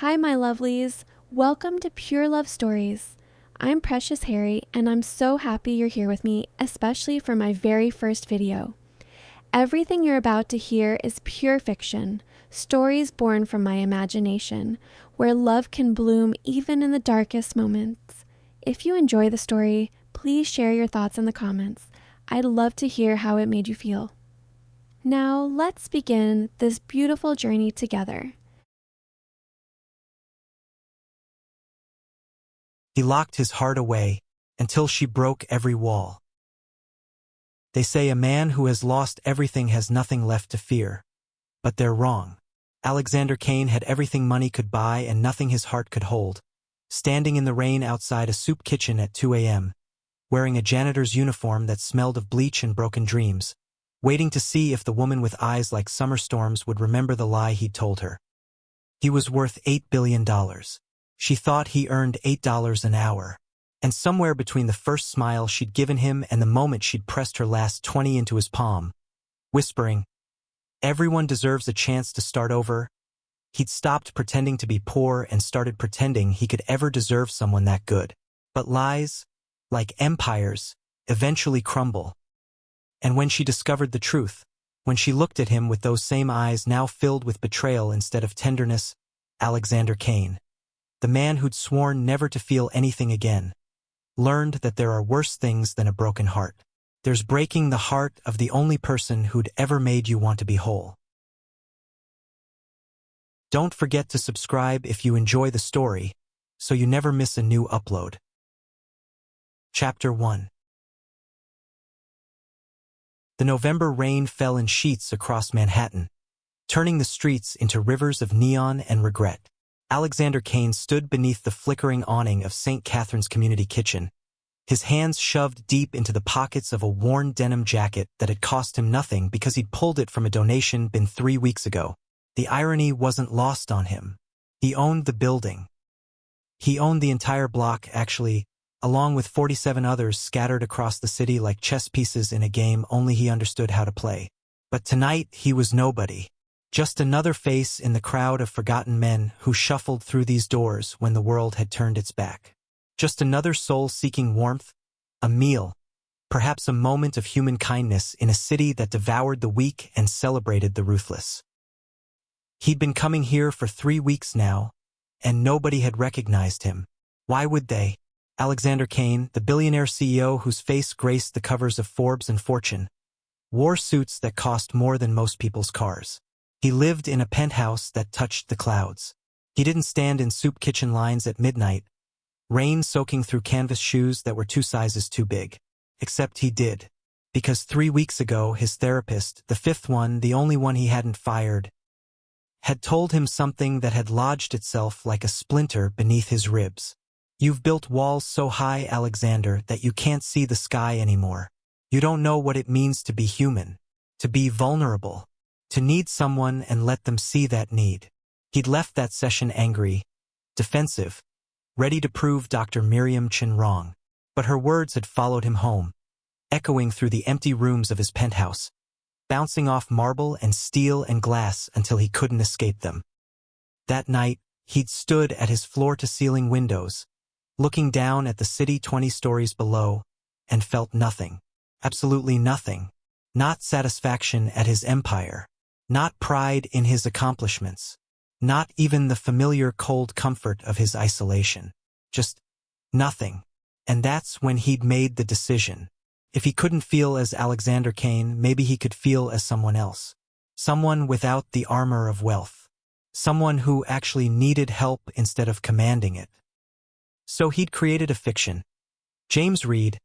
Hi, my lovelies. Welcome to Pure Love Stories. I'm Precious Harry, and I'm so happy you're here with me, especially for my very first video. Everything you're about to hear is pure fiction, stories born from my imagination, where love can bloom even in the darkest moments. If you enjoy the story, please share your thoughts in the comments. I'd love to hear how it made you feel. Now, let's begin this beautiful journey together. He locked his heart away until she broke every wall. They say a man who has lost everything has nothing left to fear. But they're wrong. Alexander Kane had everything money could buy and nothing his heart could hold. Standing in the rain outside a soup kitchen at 2 a.m., wearing a janitor's uniform that smelled of bleach and broken dreams, waiting to see if the woman with eyes like summer storms would remember the lie he'd told her. He was worth $8 billion. She thought he earned $8 an hour. And somewhere between the first smile she'd given him and the moment she'd pressed her last 20 into his palm, whispering, "Everyone deserves a chance to start over," he'd stopped pretending to be poor and started pretending he could ever deserve someone that good. But lies, like empires, eventually crumble. And when she discovered the truth, when she looked at him with those same eyes now filled with betrayal instead of tenderness, Alexander Kane, the man who'd sworn never to feel anything again, learned that there are worse things than a broken heart. There's breaking the heart of the only person who'd ever made you want to be whole. Don't forget to subscribe if you enjoy the story, so you never miss a new upload. Chapter 1. The November rain fell in sheets across Manhattan, turning the streets into rivers of neon and regret. Alexander Kane stood beneath the flickering awning of St. Catherine's Community Kitchen, his hands shoved deep into the pockets of a worn denim jacket that had cost him nothing because he'd pulled it from a donation bin 3 weeks ago. The irony wasn't lost on him. He owned the building. He owned the entire block, actually, along with 47 others scattered across the city like chess pieces in a game only he understood how to play. But tonight he was nobody. Just another face in the crowd of forgotten men who shuffled through these doors when the world had turned its back. Just another soul seeking warmth, a meal, perhaps a moment of human kindness in a city that devoured the weak and celebrated the ruthless. He'd been coming here for 3 weeks now, and nobody had recognized him. Why would they? Alexander Kane, the billionaire CEO whose face graced the covers of Forbes and Fortune, wore suits that cost more than most people's cars. He lived in a penthouse that touched the clouds. He didn't stand in soup kitchen lines at midnight, rain soaking through canvas shoes that were 2 sizes too big. Except he did. Because 3 weeks ago, his therapist, the 5th one, the only one he hadn't fired, had told him something that had lodged itself like a splinter beneath his ribs. You've built walls so high, Alexander, that you can't see the sky anymore. You don't know what it means to be human, to be vulnerable, to need someone and let them see that need. He'd left that session angry, defensive, ready to prove Dr. Miriam Chin wrong. But her words had followed him home, echoing through the empty rooms of his penthouse, bouncing off marble and steel and glass until he couldn't escape them. That night, he'd stood at his floor-to-ceiling windows, looking down at the city 20 stories below, and felt nothing. Absolutely nothing. Not satisfaction at his empire. Not pride in his accomplishments. Not even the familiar cold comfort of his isolation. Just nothing. And that's when he'd made the decision. If he couldn't feel as Alexander Kane, maybe he could feel as someone else. Someone without the armor of wealth. Someone who actually needed help instead of commanding it. So he'd created a fiction. James Reid,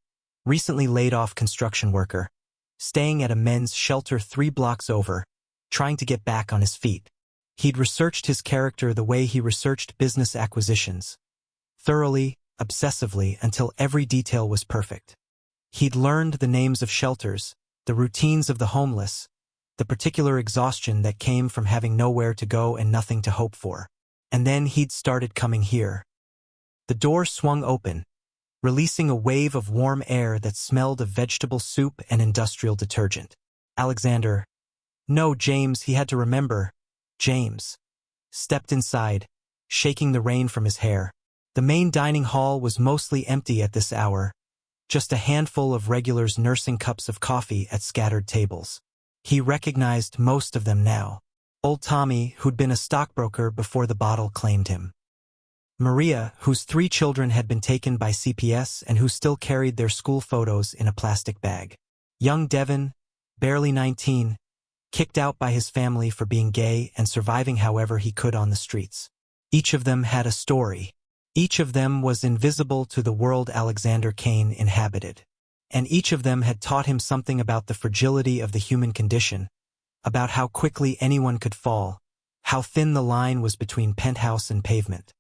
recently laid off construction worker, staying at a men's shelter 3 blocks over, trying to get back on his feet. He'd researched his character the way he researched business acquisitions. Thoroughly, obsessively, until every detail was perfect. He'd learned the names of shelters, the routines of the homeless, the particular exhaustion that came from having nowhere to go and nothing to hope for. And then he'd started coming here. The door swung open, releasing a wave of warm air that smelled of vegetable soup and industrial detergent. Alexander, no, James, he had to remember, James, stepped inside, shaking the rain from his hair. The main dining hall was mostly empty at this hour, just a handful of regulars nursing cups of coffee at scattered tables. He recognized most of them now. Old Tommy, who'd been a stockbroker before the bottle claimed him. Maria, whose 3 children had been taken by CPS and who still carried their school photos in a plastic bag. Young Devin, barely 19, kicked out by his family for being gay and surviving however he could on the streets. Each of them had a story. Each of them was invisible to the world Alexander Kane inhabited. And each of them had taught him something about the fragility of the human condition, about how quickly anyone could fall, how thin the line was between penthouse and pavement.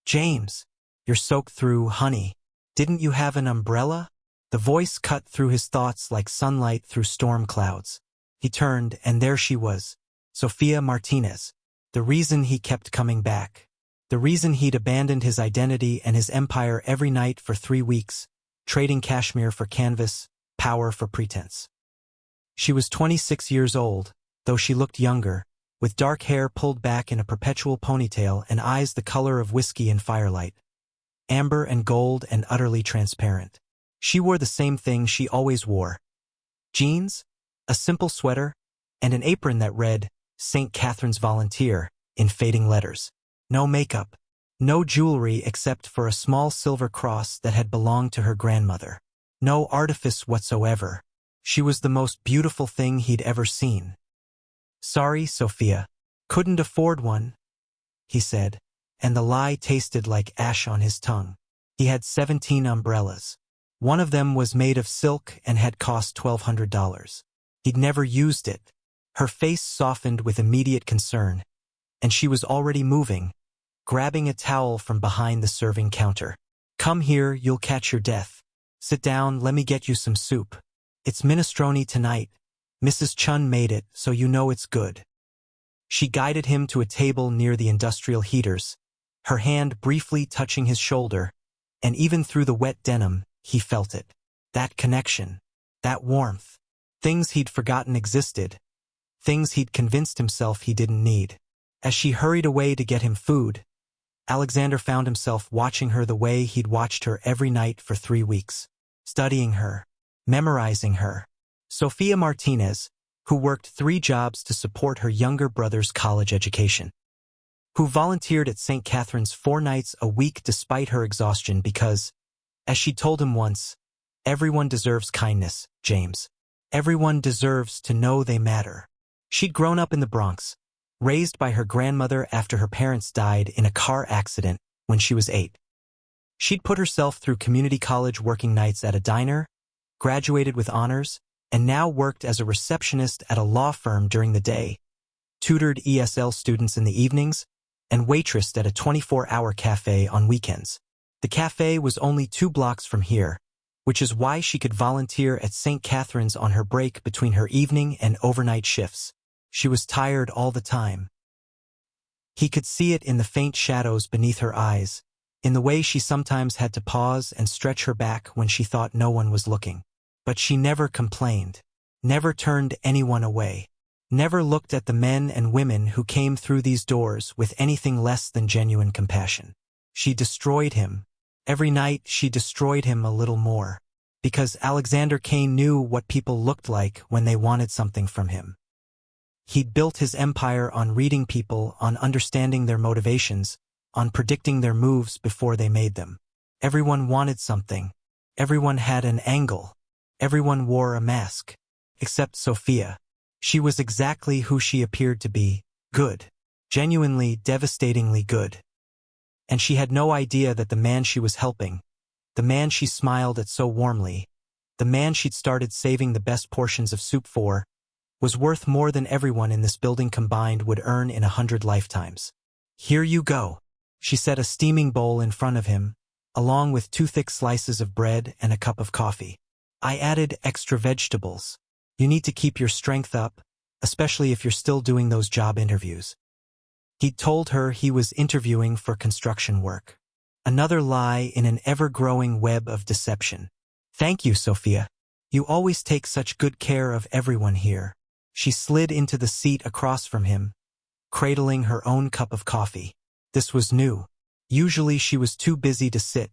"James, you're soaked through, honey. Didn't you have an umbrella?" The voice cut through his thoughts like sunlight through storm clouds. He turned, and there she was, Sophia Martinez. The reason he kept coming back. The reason he'd abandoned his identity and his empire every night for 3 weeks, trading cashmere for canvas, power for pretense. She was 26 years old, though she looked younger, with dark hair pulled back in a perpetual ponytail and eyes the color of whiskey in firelight. Amber and gold and utterly transparent. She wore the same thing she always wore. Jeans, a simple sweater, and an apron that read, St. Catherine's Volunteer, in fading letters. No makeup. No jewelry except for a small silver cross that had belonged to her grandmother. No artifice whatsoever. She was the most beautiful thing he'd ever seen. "Sorry, Sophia. Couldn't afford one," he said, and the lie tasted like ash on his tongue. He had 17 umbrellas. One of them was made of silk and had cost $1,200. He'd never used it. Her face softened with immediate concern, and she was already moving, grabbing a towel from behind the serving counter. "Come here, you'll catch your death. Sit down, let me get you some soup. It's minestrone tonight. Mrs. Chun made it, so you know it's good." She guided him to a table near the industrial heaters, her hand briefly touching his shoulder, and even through the wet denim, he felt it. That connection, that warmth, things he'd forgotten existed, things he'd convinced himself he didn't need. As she hurried away to get him food, Alexander found himself watching her the way he'd watched her every night for 3 weeks, studying her, memorizing her. Sophia Martinez, who worked 3 jobs to support her younger brother's college education, who volunteered at St. Catherine's 4 nights a week despite her exhaustion because, as she told him once, everyone deserves kindness, James. Everyone deserves to know they matter. She'd grown up in the Bronx, raised by her grandmother after her parents died in a car accident when she was 8. She'd put herself through community college working nights at a diner, graduated with honors, and now worked as a receptionist at a law firm during the day, tutored ESL students in the evenings, and waitressed at a 24-hour cafe on weekends. The cafe was only 2 blocks from here, which is why she could volunteer at St. Catherine's on her break between her evening and overnight shifts. She was tired all the time. He could see it in the faint shadows beneath her eyes, in the way she sometimes had to pause and stretch her back when she thought no one was looking. But she never complained, never turned anyone away, never looked at the men and women who came through these doors with anything less than genuine compassion. She destroyed him. Every night she destroyed him a little more, because Alexander Kane knew what people looked like when they wanted something from him. He'd built his empire on reading people, on understanding their motivations, on predicting their moves before they made them. Everyone wanted something. Everyone had an angle. Everyone wore a mask. Except Sophia. She was exactly who she appeared to be, good. Genuinely, devastatingly good. And she had no idea that the man she was helping, the man she smiled at so warmly, the man she'd started saving the best portions of soup for, was worth more than everyone in this building combined would earn in 100 lifetimes. "Here you go." She set a steaming bowl in front of him, along with 2 thick slices of bread and a cup of coffee. "I added extra vegetables. You need to keep your strength up, especially if you're still doing those job interviews." He'd told her he was interviewing for construction work. Another lie in an ever-growing web of deception. "Thank you, Sophia. You always take such good care of everyone here." She slid into the seat across from him, cradling her own cup of coffee. This was new. Usually she was too busy to sit,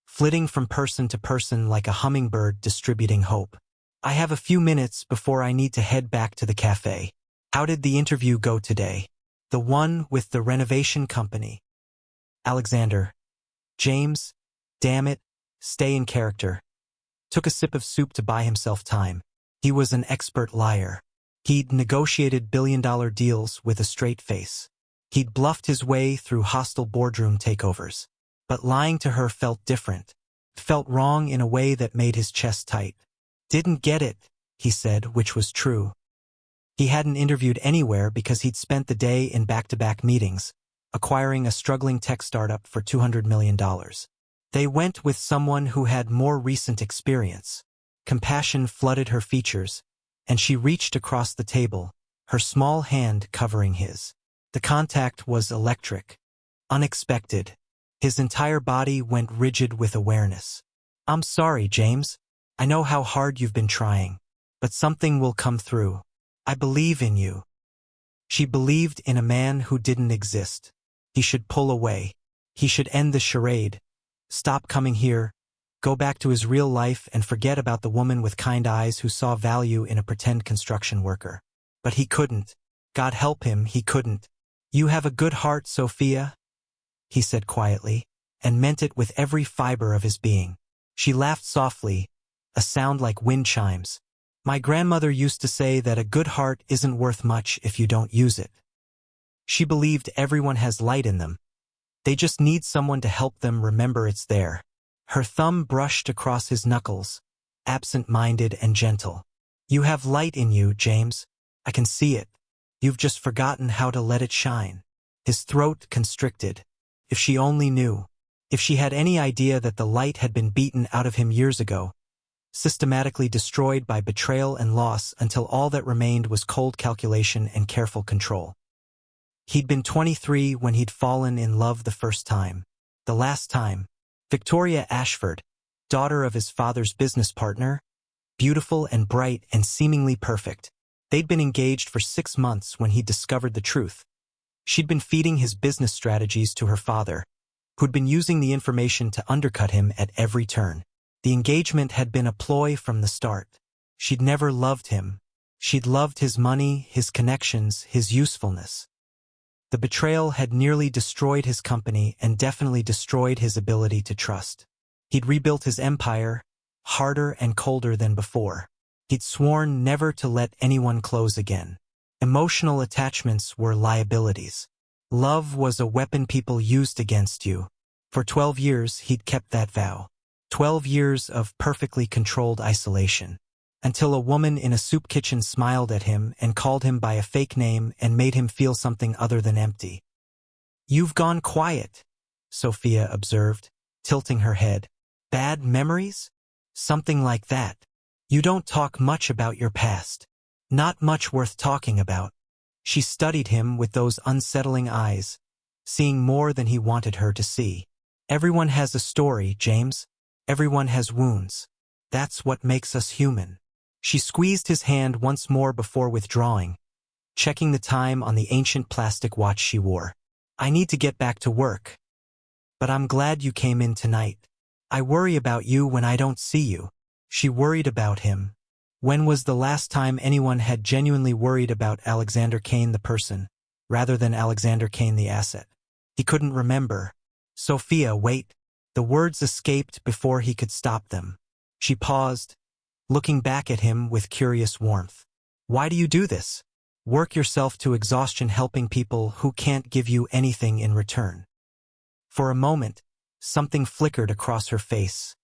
flitting from person to person like a hummingbird distributing hope. I have a few minutes before I need to head back to the cafe. How did the interview go today? The one with the renovation company. Alexander. James, damn it, stay in character. Took a sip of soup to buy himself time. He was an expert liar. He'd negotiated billion-dollar deals with a straight face. He'd bluffed his way through hostile boardroom takeovers. But lying to her felt different. Felt wrong in a way that made his chest tight. Didn't get it, he said, which was true. He hadn't interviewed anywhere because he'd spent the day in back-to-back meetings, acquiring a struggling tech startup for $200 million. They went with someone who had more recent experience. Compassion flooded her features, and she reached across the table, her small hand covering his. The contact was electric, unexpected. His entire body went rigid with awareness. I'm sorry, James. I know how hard you've been trying, but something will come through. I believe in you. She believed in a man who didn't exist. He should pull away. He should end the charade. Stop coming here. Go back to his real life and forget about the woman with kind eyes who saw value in a pretend construction worker. But he couldn't. God help him, he couldn't. You have a good heart, Sophia, he said quietly, and meant it with every fiber of his being. She laughed softly, a sound like wind chimes. My grandmother used to say that a good heart isn't worth much if you don't use it. She believed everyone has light in them. They just need someone to help them remember it's there. Her thumb brushed across his knuckles, absent-minded and gentle. You have light in you, James. I can see it. You've just forgotten how to let it shine. His throat constricted. If she only knew. If she had any idea that the light had been beaten out of him years ago, systematically destroyed by betrayal and loss until all that remained was cold calculation and careful control. He'd been 23 when he'd fallen in love the first time. The last time. Victoria Ashford, daughter of his father's business partner, beautiful and bright and seemingly perfect. They'd been engaged for 6 months when he discovered the truth. She'd been feeding his business strategies to her father, who'd been using the information to undercut him at every turn. The engagement had been a ploy from the start. She'd never loved him. She'd loved his money, his connections, his usefulness. The betrayal had nearly destroyed his company and definitely destroyed his ability to trust. He'd rebuilt his empire, harder and colder than before. He'd sworn never to let anyone close again. Emotional attachments were liabilities. Love was a weapon people used against you. For 12 years, he'd kept that vow. 12 years of perfectly controlled isolation. Until a woman in a soup kitchen smiled at him and called him by a fake name and made him feel something other than empty. You've gone quiet, Sophia observed, tilting her head. Bad memories? Something like that. You don't talk much about your past. Not much worth talking about. She studied him with those unsettling eyes, seeing more than he wanted her to see. Everyone has a story, James. Everyone has wounds. That's what makes us human. She squeezed his hand once more before withdrawing, checking the time on the ancient plastic watch she wore. I need to get back to work. But I'm glad you came in tonight. I worry about you when I don't see you. She worried about him. When was the last time anyone had genuinely worried about Alexander Kane the person, rather than Alexander Kane the asset? He couldn't remember. Sophia, wait. The words escaped before he could stop them. She paused, looking back at him with curious warmth. Why do you do this? Work yourself to exhaustion helping people who can't give you anything in return. For a moment, something flickered across her face.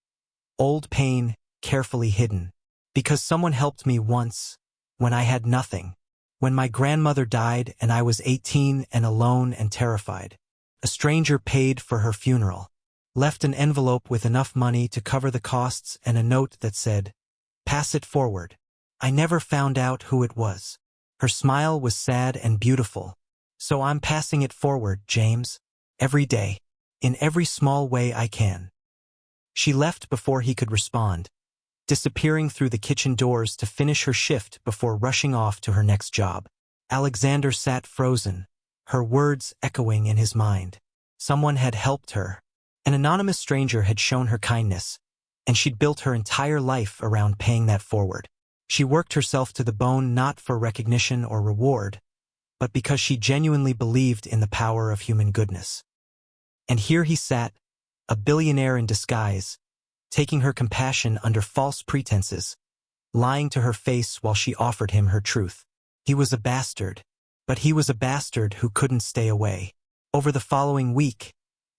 Old pain, carefully hidden. Because someone helped me once, when I had nothing. When my grandmother died and I was 18 and alone and terrified. A stranger paid for her funeral. Left an envelope with enough money to cover the costs and a note that said, "Pass it forward." I never found out who it was. Her smile was sad and beautiful. So I'm passing it forward, James. Every day. In every small way I can. She left before he could respond, disappearing through the kitchen doors to finish her shift before rushing off to her next job. Alexander sat frozen, her words echoing in his mind. Someone had helped her. An anonymous stranger had shown her kindness, and she'd built her entire life around paying that forward. She worked herself to the bone not for recognition or reward, but because she genuinely believed in the power of human goodness. And here he sat, a billionaire in disguise, taking her compassion under false pretenses, lying to her face while she offered him her truth. He was a bastard, but he was a bastard who couldn't stay away. Over the following week,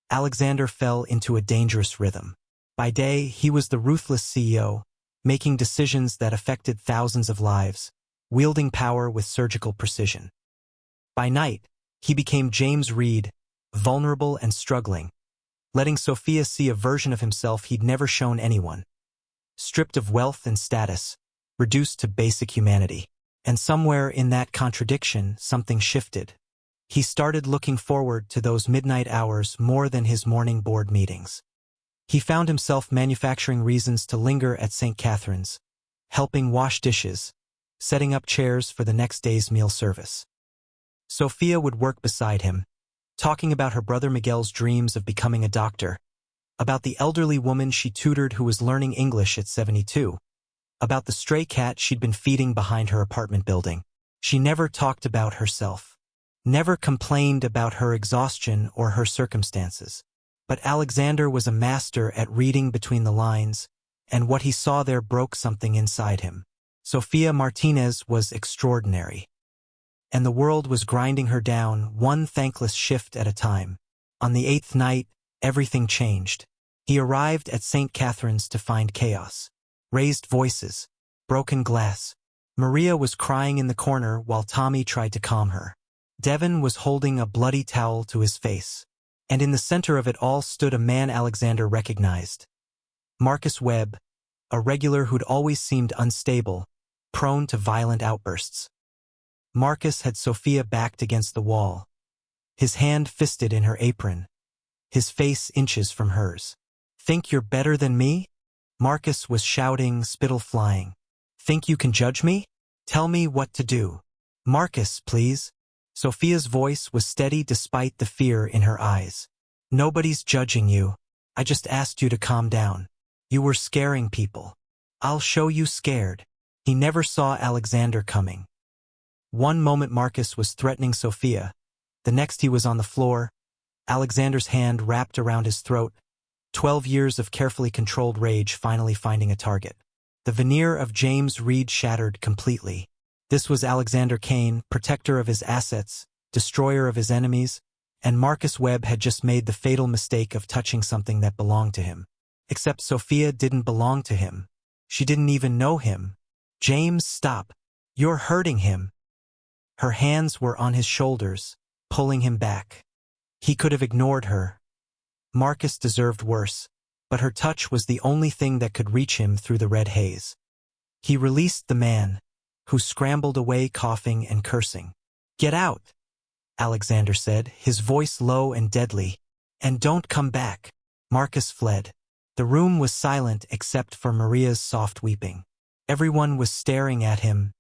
Alexander fell into a dangerous rhythm. By day, he was the ruthless CEO, making decisions that affected thousands of lives, wielding power with surgical precision. By night, he became James Reid, vulnerable and struggling, letting Sophia see a version of himself he'd never shown anyone. Stripped of wealth and status, reduced to basic humanity. And somewhere in that contradiction, something shifted. He started looking forward to those midnight hours more than his morning board meetings. He found himself manufacturing reasons to linger at St. Catherine's, helping wash dishes, setting up chairs for the next day's meal service. Sophia would work beside him, talking about her brother Miguel's dreams of becoming a doctor, about the elderly woman she tutored who was learning English at 72, about the stray cat she'd been feeding behind her apartment building. She never talked about herself, never complained about her exhaustion or her circumstances. But Alexander was a master at reading between the lines, and what he saw there broke something inside him. Sophia Martinez was extraordinary, and the world was grinding her down, one thankless shift at a time. On the 8th night, everything changed. He arrived at St. Catherine's to find chaos. Raised voices, broken glass. Maria was crying in the corner while Tommy tried to calm her. Devin was holding a bloody towel to his face. And in the center of it all stood a man Alexander recognized. Marcus Webb, a regular who'd always seemed unstable, prone to violent outbursts. Marcus had Sophia backed against the wall, his hand fisted in her apron, his face inches from hers. "Think you're better than me?" Marcus was shouting, spittle flying. "Think you can judge me? Tell me what to do. Marcus, please." Sophia's voice was steady despite the fear in her eyes. "Nobody's judging you. I just asked you to calm down. You were scaring people. I'll show you scared." He never saw Alexander coming. One moment Marcus was threatening Sophia, the next he was on the floor, Alexander's hand wrapped around his throat, 12 years of carefully controlled rage finally finding a target. The veneer of James Reid shattered completely. This was Alexander Kane, protector of his assets, destroyer of his enemies, and Marcus Webb had just made the fatal mistake of touching something that belonged to him. Except Sophia didn't belong to him. She didn't even know him. "James, stop. You're hurting him." Her hands were on his shoulders, pulling him back. He could have ignored her. Marcus deserved worse, but her touch was the only thing that could reach him through the red haze. He released the man, who scrambled away coughing and cursing. "Get out," Alexander said, his voice low and deadly. "And don't come back." Marcus fled. The room was silent except for Maria's soft weeping. Everyone was staring at him.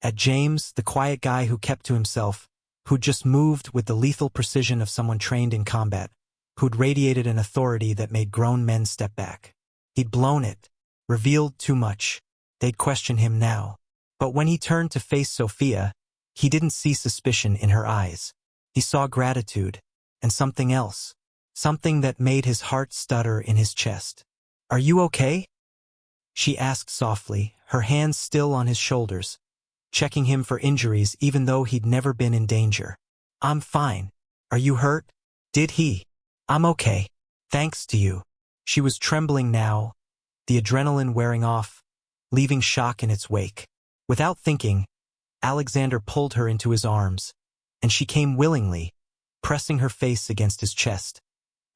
At James, the quiet guy who kept to himself, who'd just moved with the lethal precision of someone trained in combat, who'd radiated an authority that made grown men step back. He'd blown it, revealed too much. They'd question him now. But when he turned to face Sophia, he didn't see suspicion in her eyes. He saw gratitude, and something else, something that made his heart stutter in his chest. "Are you okay?" she asked softly, her hands still on his shoulders, checking him for injuries even though he'd never been in danger. "I'm fine. Are you hurt?" "Did he?" "I'm okay. Thanks to you." She was trembling now, the adrenaline wearing off, leaving shock in its wake. Without thinking, Alexander pulled her into his arms, and she came willingly, pressing her face against his chest,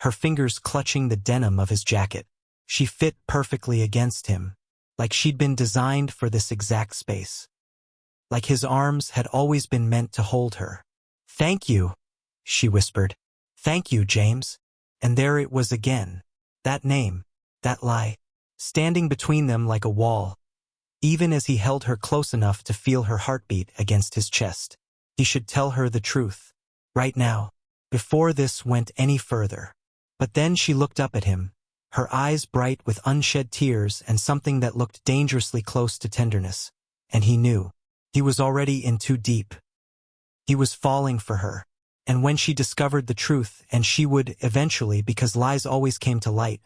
her fingers clutching the denim of his jacket. She fit perfectly against him, like she'd been designed for this exact space. Like his arms had always been meant to hold her. "Thank you," she whispered. "Thank you, James." And there it was again. That name, that lie, standing between them like a wall. Even as he held her close enough to feel her heartbeat against his chest. He should tell her the truth. Right now. before this went any further. But then she looked up at him, her eyes bright with unshed tears and something that looked dangerously close to tenderness. And he knew. He was already in too deep. He was falling for her. And when she discovered the truth, and she would eventually, because lies always came to light,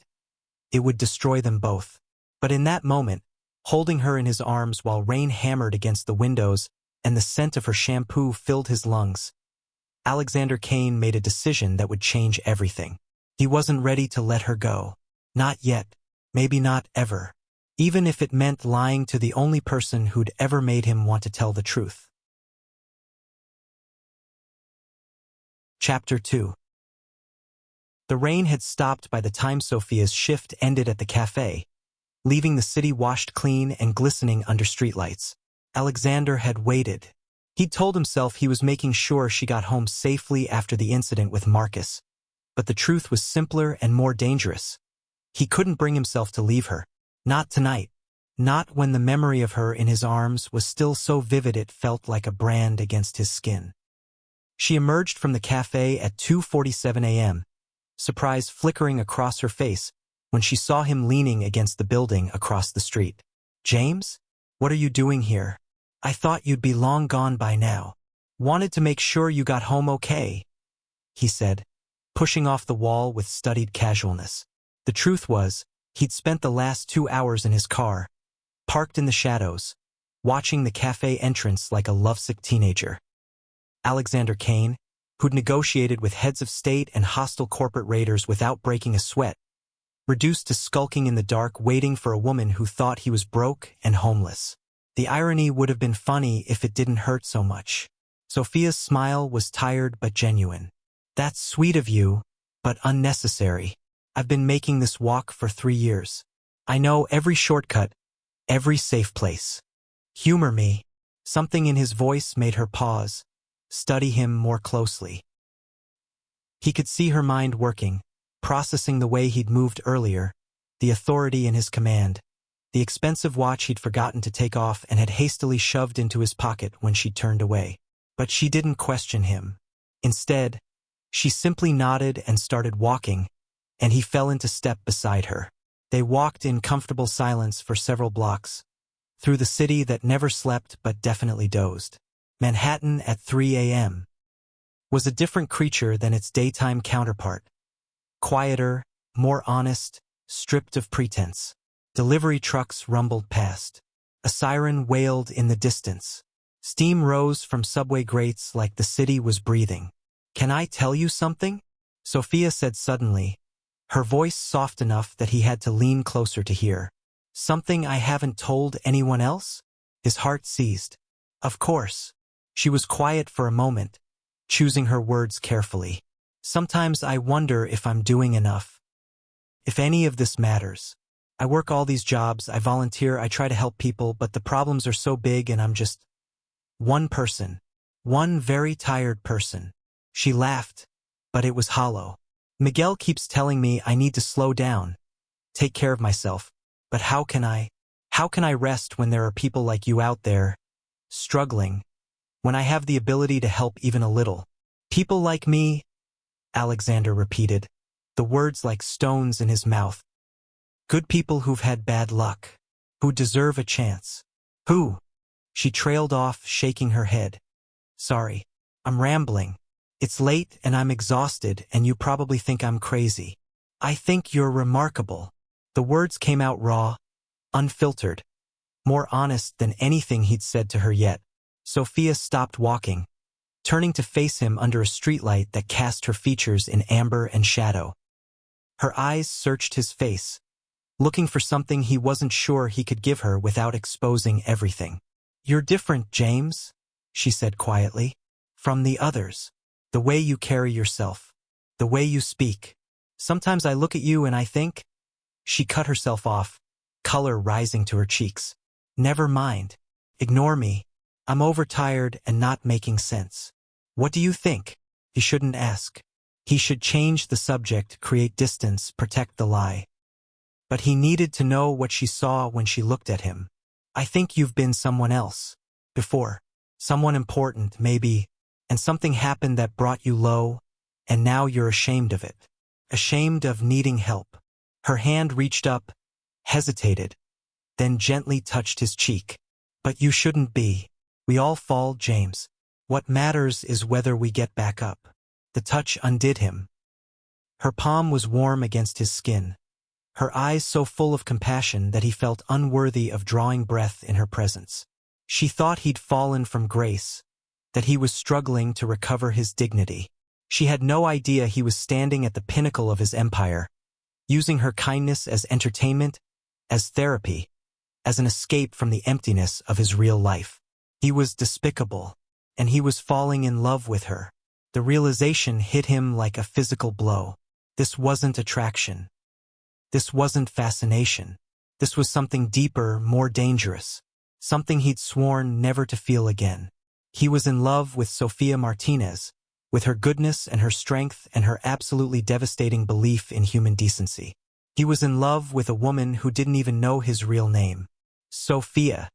it would destroy them both. But in that moment, holding her in his arms while rain hammered against the windows and the scent of her shampoo filled his lungs, Alexander Kane made a decision that would change everything. He wasn't ready to let her go. Not yet. Maybe not ever. Even if it meant lying to the only person who'd ever made him want to tell the truth. Chapter 2. The rain had stopped by the time Sophia's shift ended at the cafe, leaving the city washed clean and glistening under streetlights. Alexander had waited. He'd told himself he was making sure she got home safely after the incident with Marcus. But the truth was simpler and more dangerous. He couldn't bring himself to leave her. Not tonight. Not when the memory of her in his arms was still so vivid it felt like a brand against his skin. She emerged from the cafe at 2:47 a.m., surprise flickering across her face when she saw him leaning against the building across the street. "James? What are you doing here? I thought you'd be long gone by now. Wanted to make sure you got home okay," he said, pushing off the wall with studied casualness. The truth was, he'd spent the last 2 hours in his car, parked in the shadows, watching the cafe entrance like a lovesick teenager. Alexander Kane, who'd negotiated with heads of state and hostile corporate raiders without breaking a sweat, reduced to skulking in the dark waiting for a woman who thought he was broke and homeless. The irony would have been funny if it didn't hurt so much. Sophia's smile was tired but genuine. "That's sweet of you, but unnecessary. I've been making this walk for 3 years. I know every shortcut, every safe place. Humor me." Something in his voice made her pause, study him more closely. He could see her mind working, processing the way he'd moved earlier, the authority in his command, the expensive watch he'd forgotten to take off and had hastily shoved into his pocket when she turned away. But she didn't question him. Instead, she simply nodded and started walking, and he fell into step beside her. They walked in comfortable silence for several blocks, through the city that never slept but definitely dozed. Manhattan at 3 a.m. was a different creature than its daytime counterpart. Quieter, more honest, stripped of pretense. Delivery trucks rumbled past. A siren wailed in the distance. Steam rose from subway grates like the city was breathing. "Can I tell you something?" Sophia said suddenly, her voice soft enough that he had to lean closer to hear. "Something I haven't told anyone else?" His heart seized. "Of course." She was quiet for a moment, choosing her words carefully. "Sometimes I wonder if I'm doing enough. If any of this matters. I work all these jobs, I volunteer, I try to help people, but the problems are so big and I'm just one person. One very tired person." She laughed, but it was hollow. "Miguel keeps telling me I need to slow down, take care of myself. But how can I? How can I rest when there are people like you out there, struggling, when I have the ability to help even a little? People like me," Alexander repeated, the words like stones in his mouth. "Good people who've had bad luck, who deserve a chance." "Who?" She trailed off, shaking her head. "Sorry, I'm rambling. It's late and I'm exhausted and you probably think I'm crazy. I think you're remarkable." The words came out raw, unfiltered, more honest than anything he'd said to her yet. Sophia stopped walking, turning to face him under a streetlight that cast her features in amber and shadow. Her eyes searched his face, looking for something he wasn't sure he could give her without exposing everything. "You're different, James," she said quietly, "from the others. The way you carry yourself, the way you speak. Sometimes I look at you and I think—" She cut herself off, color rising to her cheeks. "Never mind. Ignore me. I'm overtired and not making sense." "What do you think?" He shouldn't ask. He should change the subject, create distance, protect the lie. But he needed to know what she saw when she looked at him. "I think you've been someone else. Before. Someone important, maybe. And something happened that brought you low. and now you're ashamed of it. Ashamed of needing help. Her hand reached up, hesitated, then gently touched his cheek. But you shouldn't be. We all fall, James. What matters is whether we get back up. The touch undid him. Her palm was warm against his skin, her eyes so full of compassion that he felt unworthy of drawing breath in her presence. She thought he'd fallen from grace, that he was struggling to recover his dignity. She had no idea he was standing at the pinnacle of his empire, using her kindness as entertainment, as therapy, as an escape from the emptiness of his real life. He was despicable, and he was falling in love with her. The realization hit him like a physical blow. This wasn't attraction. This wasn't fascination. This was something deeper, more dangerous. Something he'd sworn never to feel again. He was in love with Sophia Martinez, with her goodness and her strength and her absolutely devastating belief in human decency. He was in love with a woman who didn't even know his real name. Sophia,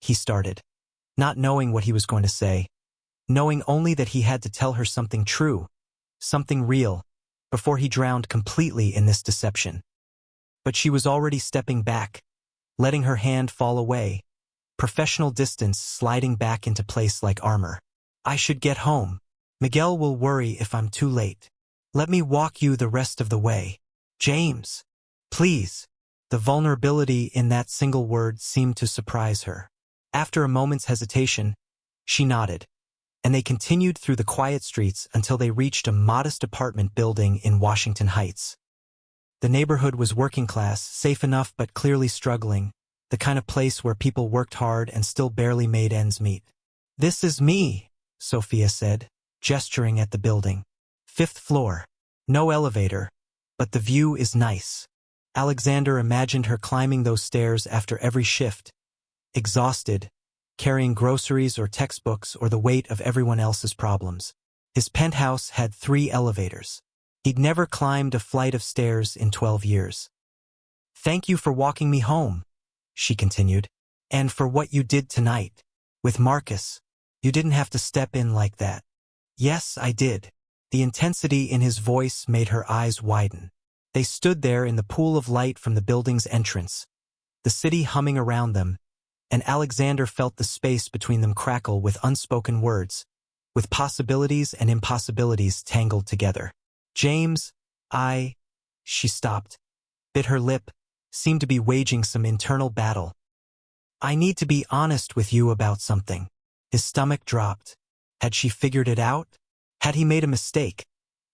he started, not knowing what he was going to say, knowing only that he had to tell her something true, something real, before he drowned completely in this deception. But she was already stepping back, letting her hand fall away, professional distance sliding back into place like armor. I should get home. Miguel will worry if I'm too late. Let me walk you the rest of the way. James, please. The vulnerability in that single word seemed to surprise her. After a moment's hesitation, she nodded, and they continued through the quiet streets until they reached a modest apartment building in Washington Heights. The neighborhood was working class, safe enough but clearly struggling, the kind of place where people worked hard and still barely made ends meet. This is me, Sophia said, gesturing at the building. 5th floor. No elevator, but the view is nice. Alexander imagined her climbing those stairs after every shift, exhausted, carrying groceries or textbooks or the weight of everyone else's problems. His penthouse had 3 elevators. He'd never climbed a flight of stairs in 12 years. Thank you for walking me home, she continued, and for what you did tonight. With Marcus, you didn't have to step in like that. Yes, I did. The intensity in his voice made her eyes widen. They stood there in the pool of light from the building's entrance, the city humming around them, and Alexander felt the space between them crackle with unspoken words, with possibilities and impossibilities tangled together. James, she stopped, bit her lip, seemed to be waging some internal battle. I need to be honest with you about something. His stomach dropped. Had she figured it out? Had he made a mistake?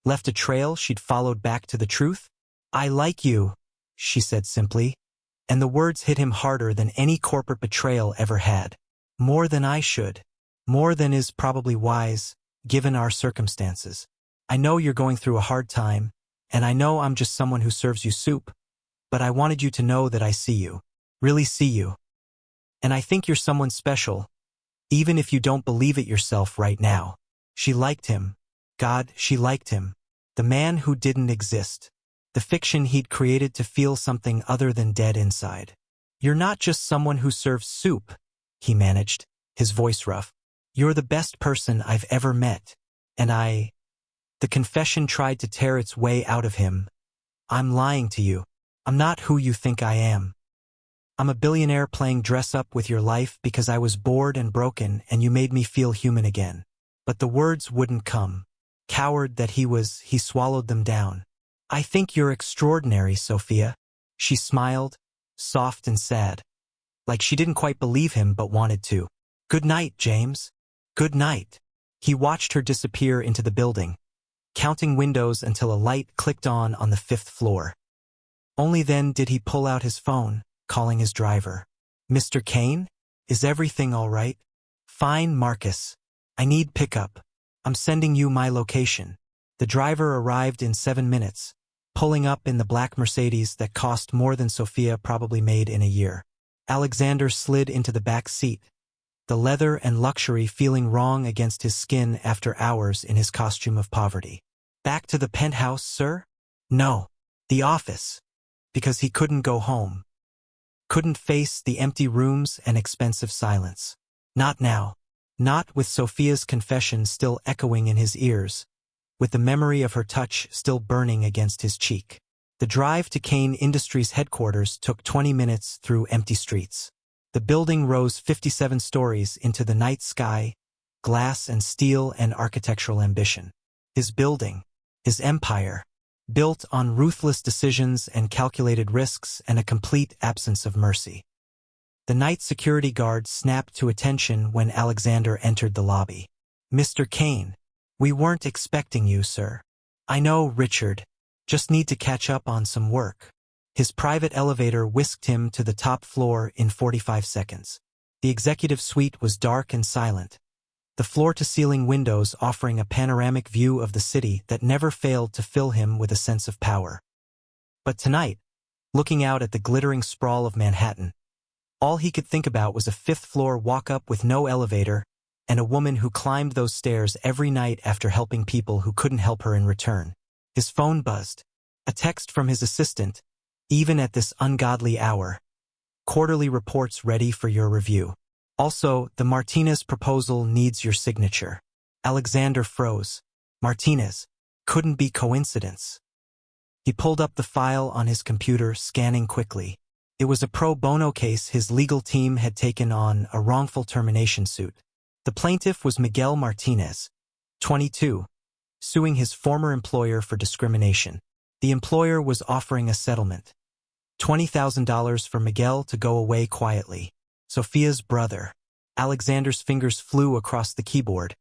Left a trail she'd followed back to the truth? I like you, she said simply, and the words hit him harder than any corporate betrayal ever had. More than I should. More than is probably wise, given our circumstances. I know you're going through a hard time, and I know I'm just someone who serves you soup, but I wanted you to know that I see you. Really see you. And I think you're someone special, even if you don't believe it yourself right now. She liked him. God, she liked him. The man who didn't exist. The fiction he'd created to feel something other than dead inside. You're not just someone who serves soup, he managed, his voice rough. You're the best person I've ever met. And The confession tried to tear its way out of him. I'm lying to you. I'm not who you think I am. I'm a billionaire playing dress-up with your life because I was bored and broken and you made me feel human again. But the words wouldn't come. Coward that he swallowed them down. I think you're extraordinary, Sophia. She smiled, soft and sad. Like she didn't quite believe him but wanted to. Good night, James. Good night. He watched her disappear into the building, counting windows until a light clicked on the 5th floor. Only then did he pull out his phone, calling his driver. Mr. Kane? Is everything all right? Fine, Marcus. I need pickup. I'm sending you my location. The driver arrived in 7 minutes, pulling up in the black Mercedes that cost more than Sophia probably made in a year. Alexander slid into the back seat, the leather and luxury feeling wrong against his skin after hours in his costume of poverty. Back to the penthouse, sir? No. The office. Because he couldn't go home. Couldn't face the empty rooms and expensive silence. Not now. Not with Sophia's confession still echoing in his ears. with the memory of her touch still burning against his cheek. The drive to Kane Industries headquarters took 20 minutes through empty streets. The building rose 57 stories into the night sky, glass and steel and architectural ambition. His building, his empire, built on ruthless decisions and calculated risks and a complete absence of mercy. The night security guard snapped to attention when Alexander entered the lobby. "Mr. Kane, we weren't expecting you, sir." "I know, Richard. Just need to catch up on some work." His private elevator whisked him to the top floor in 45 seconds. The executive suite was dark and silent, the floor-to-ceiling windows offering a panoramic view of the city that never failed to fill him with a sense of power. But tonight, looking out at the glittering sprawl of Manhattan, all he could think about was a fifth-floor walk-up with no elevator and a woman who climbed those stairs every night after helping people who couldn't help her in return. His phone buzzed. A text from his assistant, "Even at this ungodly hour. Quarterly reports ready for your review. Also, the Martinez proposal needs your signature." Alexander froze. Martinez. Couldn't be coincidence. He pulled up the file on his computer, scanning quickly. It was a pro bono case his legal team had taken on, a wrongful termination suit. The plaintiff was Miguel Martinez, 22, suing his former employer for discrimination. The employer was offering a settlement. $20,000 for Miguel to go away quietly. Sophia's brother. Alexander's fingers flew across the keyboard,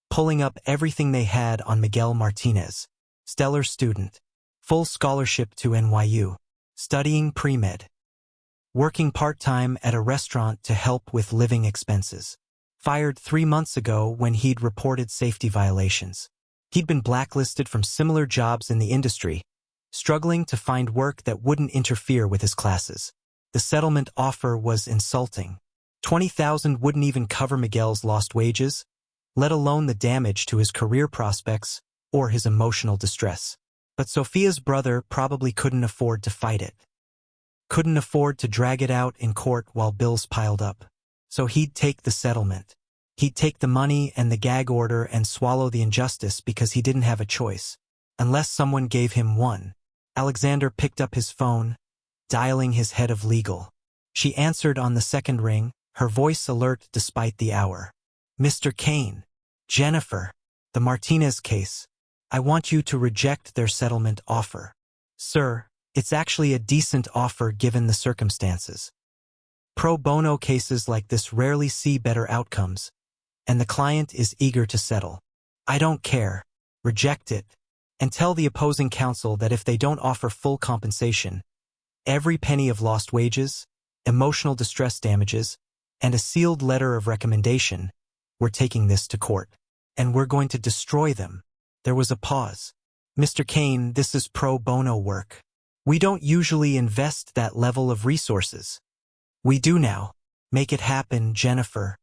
pulling up everything they had on Miguel Martinez. Stellar student. Full scholarship to NYU. Studying pre-med. Working part-time at a restaurant to help with living expenses. Fired 3 months ago when he'd reported safety violations. He'd been blacklisted from similar jobs in the industry, struggling to find work that wouldn't interfere with his classes. The settlement offer was insulting. $20,000 wouldn't even cover Miguel's lost wages, let alone the damage to his career prospects or his emotional distress. But Sophia's brother probably couldn't afford to fight it. Couldn't afford to drag it out in court while bills piled up. So he'd take the settlement. He'd take the money and the gag order and swallow the injustice because he didn't have a choice. Unless someone gave him one. Alexander picked up his phone, dialing his head of legal. She answered on the second ring, her voice alert despite the hour. "Mr. Kane. Jennifer. The Martinez case. I want you to reject their settlement offer." "Sir, it's actually a decent offer given the circumstances. Pro bono cases like this rarely see better outcomes, and the client is eager to settle." "I don't care. Reject it. And tell the opposing counsel that if they don't offer full compensation, every penny of lost wages, emotional distress damages, and a sealed letter of recommendation, we're taking this to court. And we're going to destroy them." There was a pause. "Mr. Kane, this is pro bono work. We don't usually invest that level of resources." "We do now. Make it happen, Jennifer.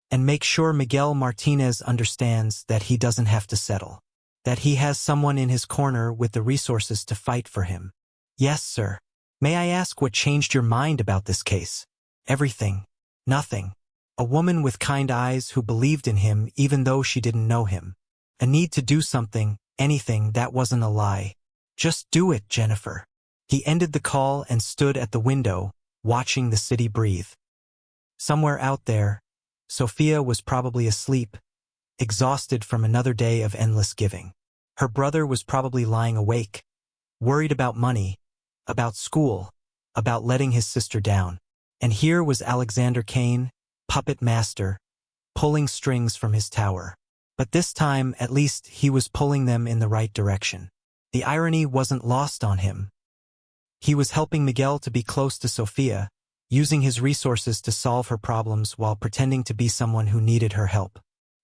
And make sure Miguel Martinez understands that he doesn't have to settle. That he has someone in his corner with the resources to fight for him." "Yes, sir. May I ask what changed your mind about this case?" "Everything. Nothing. A woman with kind eyes who believed in him even though she didn't know him. A need to do something, anything that wasn't a lie. Just do it, Jennifer." He ended the call and stood at the window, watching the city breathe. Somewhere out there, Sophia was probably asleep, exhausted from another day of endless giving. Her brother was probably lying awake, worried about money, about school, about letting his sister down. And here was Alexander Kane, puppet master, pulling strings from his tower. But this time, at least, he was pulling them in the right direction. The irony wasn't lost on him. He was helping Miguel to be close to Sophia, using his resources to solve her problems while pretending to be someone who needed her help.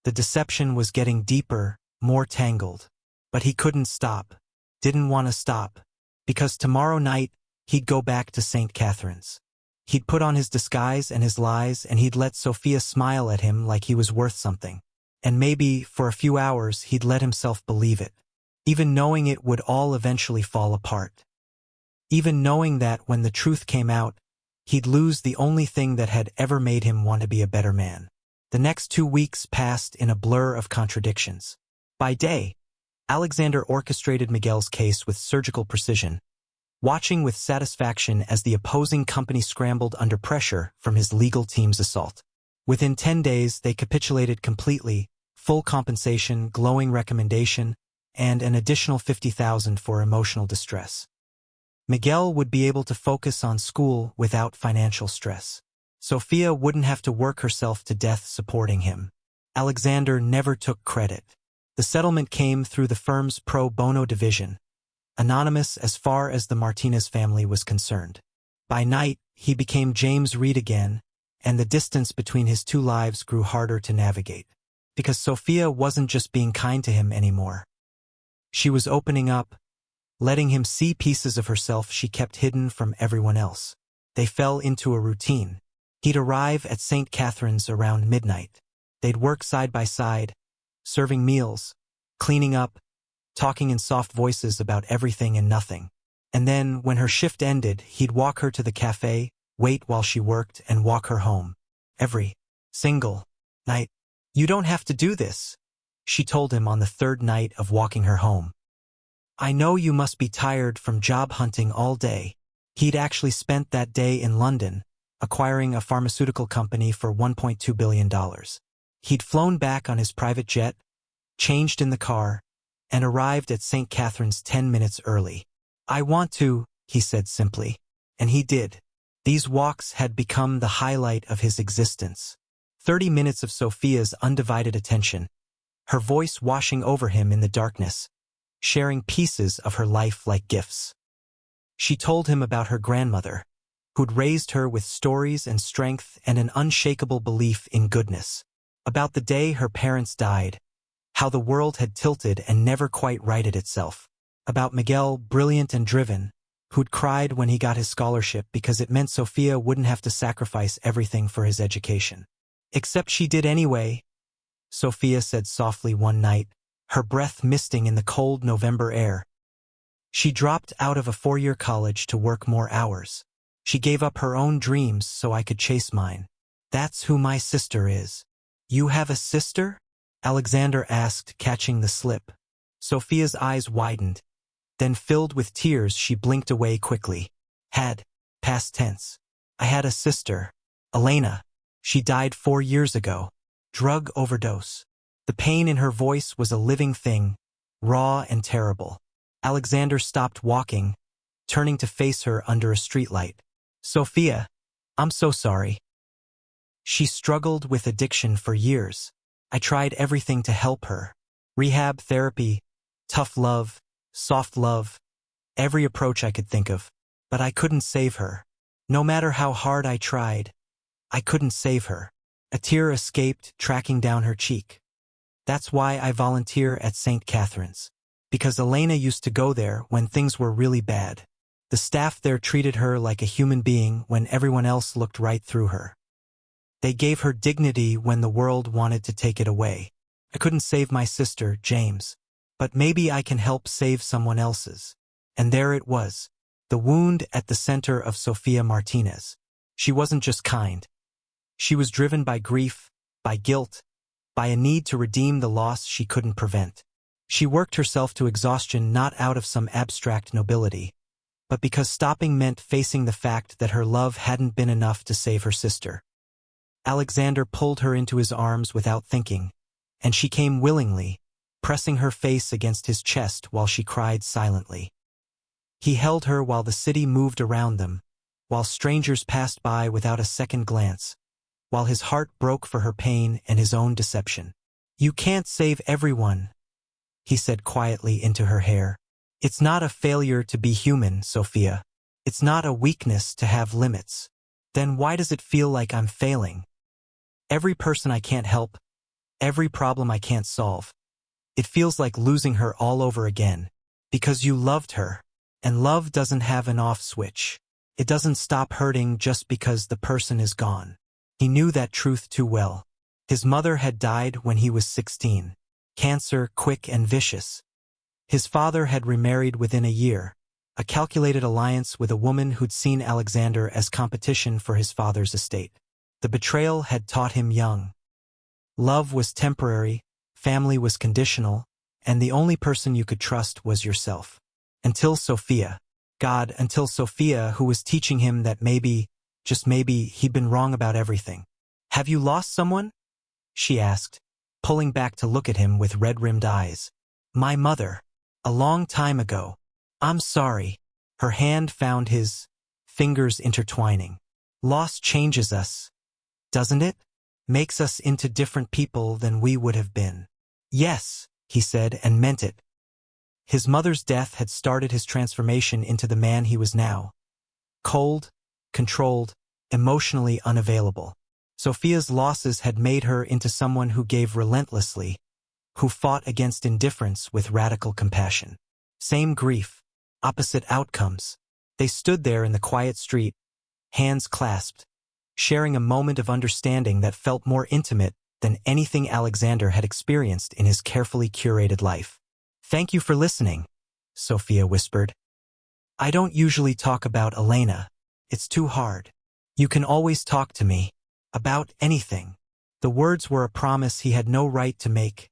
The deception was getting deeper, more tangled. But he couldn't stop, didn't want to stop, because tomorrow night, he'd go back to St. Catherine's. He'd put on his disguise and his lies, and he'd let Sophia smile at him like he was worth something. And maybe, for a few hours, he'd let himself believe it, even knowing it would all eventually fall apart. Even knowing that when the truth came out, he'd lose the only thing that had ever made him want to be a better man. The next 2 weeks passed in a blur of contradictions. By day, Alexander orchestrated Miguel's case with surgical precision, watching with satisfaction as the opposing company scrambled under pressure from his legal team's assault. Within 10 days, they capitulated completely, full compensation, glowing recommendation, and an additional $50,000 for emotional distress. Miguel would be able to focus on school without financial stress. Sophia wouldn't have to work herself to death supporting him. Alexander never took credit. The settlement came through the firm's pro bono division, anonymous as far as the Martinez family was concerned. By night, he became James Reid again, and the distance between his two lives grew harder to navigate. Because Sophia wasn't just being kind to him anymore. She was opening up, letting him see pieces of herself she kept hidden from everyone else. They fell into a routine. He'd arrive at St. Catherine's around midnight. They'd work side by side, serving meals, cleaning up, talking in soft voices about everything and nothing. And then, when her shift ended, he'd walk her to the cafe, wait while she worked, and walk her home. Every single night. "You don't have to do this," she told him on the third night of walking her home. "I know you must be tired from job hunting all day." He'd actually spent that day in London, acquiring a pharmaceutical company for $1.2 billion. He'd flown back on his private jet, changed in the car, and arrived at St. Catherine's 10 minutes early. "I want to," he said simply. And he did. These walks had become the highlight of his existence. 30 minutes of Sophia's undivided attention, her voice washing over him in the darkness, sharing pieces of her life like gifts. She told him about her grandmother, who'd raised her with stories and strength and an unshakable belief in goodness. About the day her parents died, how the world had tilted and never quite righted itself. About Miguel, brilliant and driven, who'd cried when he got his scholarship because it meant Sophia wouldn't have to sacrifice everything for his education. "Except she did anyway," Sophia said softly one night, her breath misting in the cold November air. She dropped out of a 4-year college to work more hours. She gave up her own dreams so I could chase mine. "That's who my sister is." "You have a sister?" Alexander asked, catching the slip. Sophia's eyes widened. Then filled with tears, she blinked away quickly. "Had. Past tense. I had a sister. Elena. She died 4 years ago. Drug overdose." The pain in her voice was a living thing, raw and terrible. Alexander stopped walking, turning to face her under a streetlight. "Sophia, I'm so sorry." She struggled with addiction for years. I tried everything to help her. Rehab, therapy, tough love, soft love, every approach I could think of. But I couldn't save her. No matter how hard I tried, I couldn't save her. A tear escaped, tracking down her cheek. "That's why I volunteer at St. Catherine's. Because Elena used to go there when things were really bad. The staff there treated her like a human being when everyone else looked right through her. They gave her dignity when the world wanted to take it away. I couldn't save my sister, James. But maybe I can help save someone else's." And there it was, the wound at the center of Sophia Martinez. She wasn't just kind. She was driven by grief, by guilt, by a need to redeem the loss she couldn't prevent. She worked herself to exhaustion not out of some abstract nobility, but because stopping meant facing the fact that her love hadn't been enough to save her sister. Alexander pulled her into his arms without thinking, and she came willingly, pressing her face against his chest while she cried silently. He held her while the city moved around them, while strangers passed by without a second glance, while his heart broke for her pain and his own deception. "You can't save everyone," he said quietly into her hair. "It's not a failure to be human, Sophia. It's not a weakness to have limits. Then why does it feel like I'm failing? Every person I can't help, every problem I can't solve. It feels like losing her all over again. Because you loved her, and love doesn't have an off switch. It doesn't stop hurting just because the person is gone." He knew that truth too well. His mother had died when he was 16. Cancer, quick and vicious. His father had remarried within a year, a calculated alliance with a woman who'd seen Alexander as competition for his father's estate. The betrayal had taught him young. Love was temporary, family was conditional, and the only person you could trust was yourself. Until Sophia. God, until Sophia, who was teaching him that maybe, just maybe, he'd been wrong about everything. "Have you lost someone?" she asked, pulling back to look at him with red-rimmed eyes. "My mother. A long time ago. I'm sorry." Her hand found his, fingers intertwining. "Loss changes us, doesn't it? Makes us into different people than we would have been." "Yes," he said, and meant it. His mother's death had started his transformation into the man he was now. Cold, controlled, emotionally unavailable. Sophia's losses had made her into someone who gave relentlessly, who fought against indifference with radical compassion. Same grief, opposite outcomes. They stood there in the quiet street, hands clasped, sharing a moment of understanding that felt more intimate than anything Alexander had experienced in his carefully curated life. "Thank you for listening," Sophia whispered. "I don't usually talk about Elena. It's too hard. You can always talk to me. About anything." The words were a promise he had no right to make,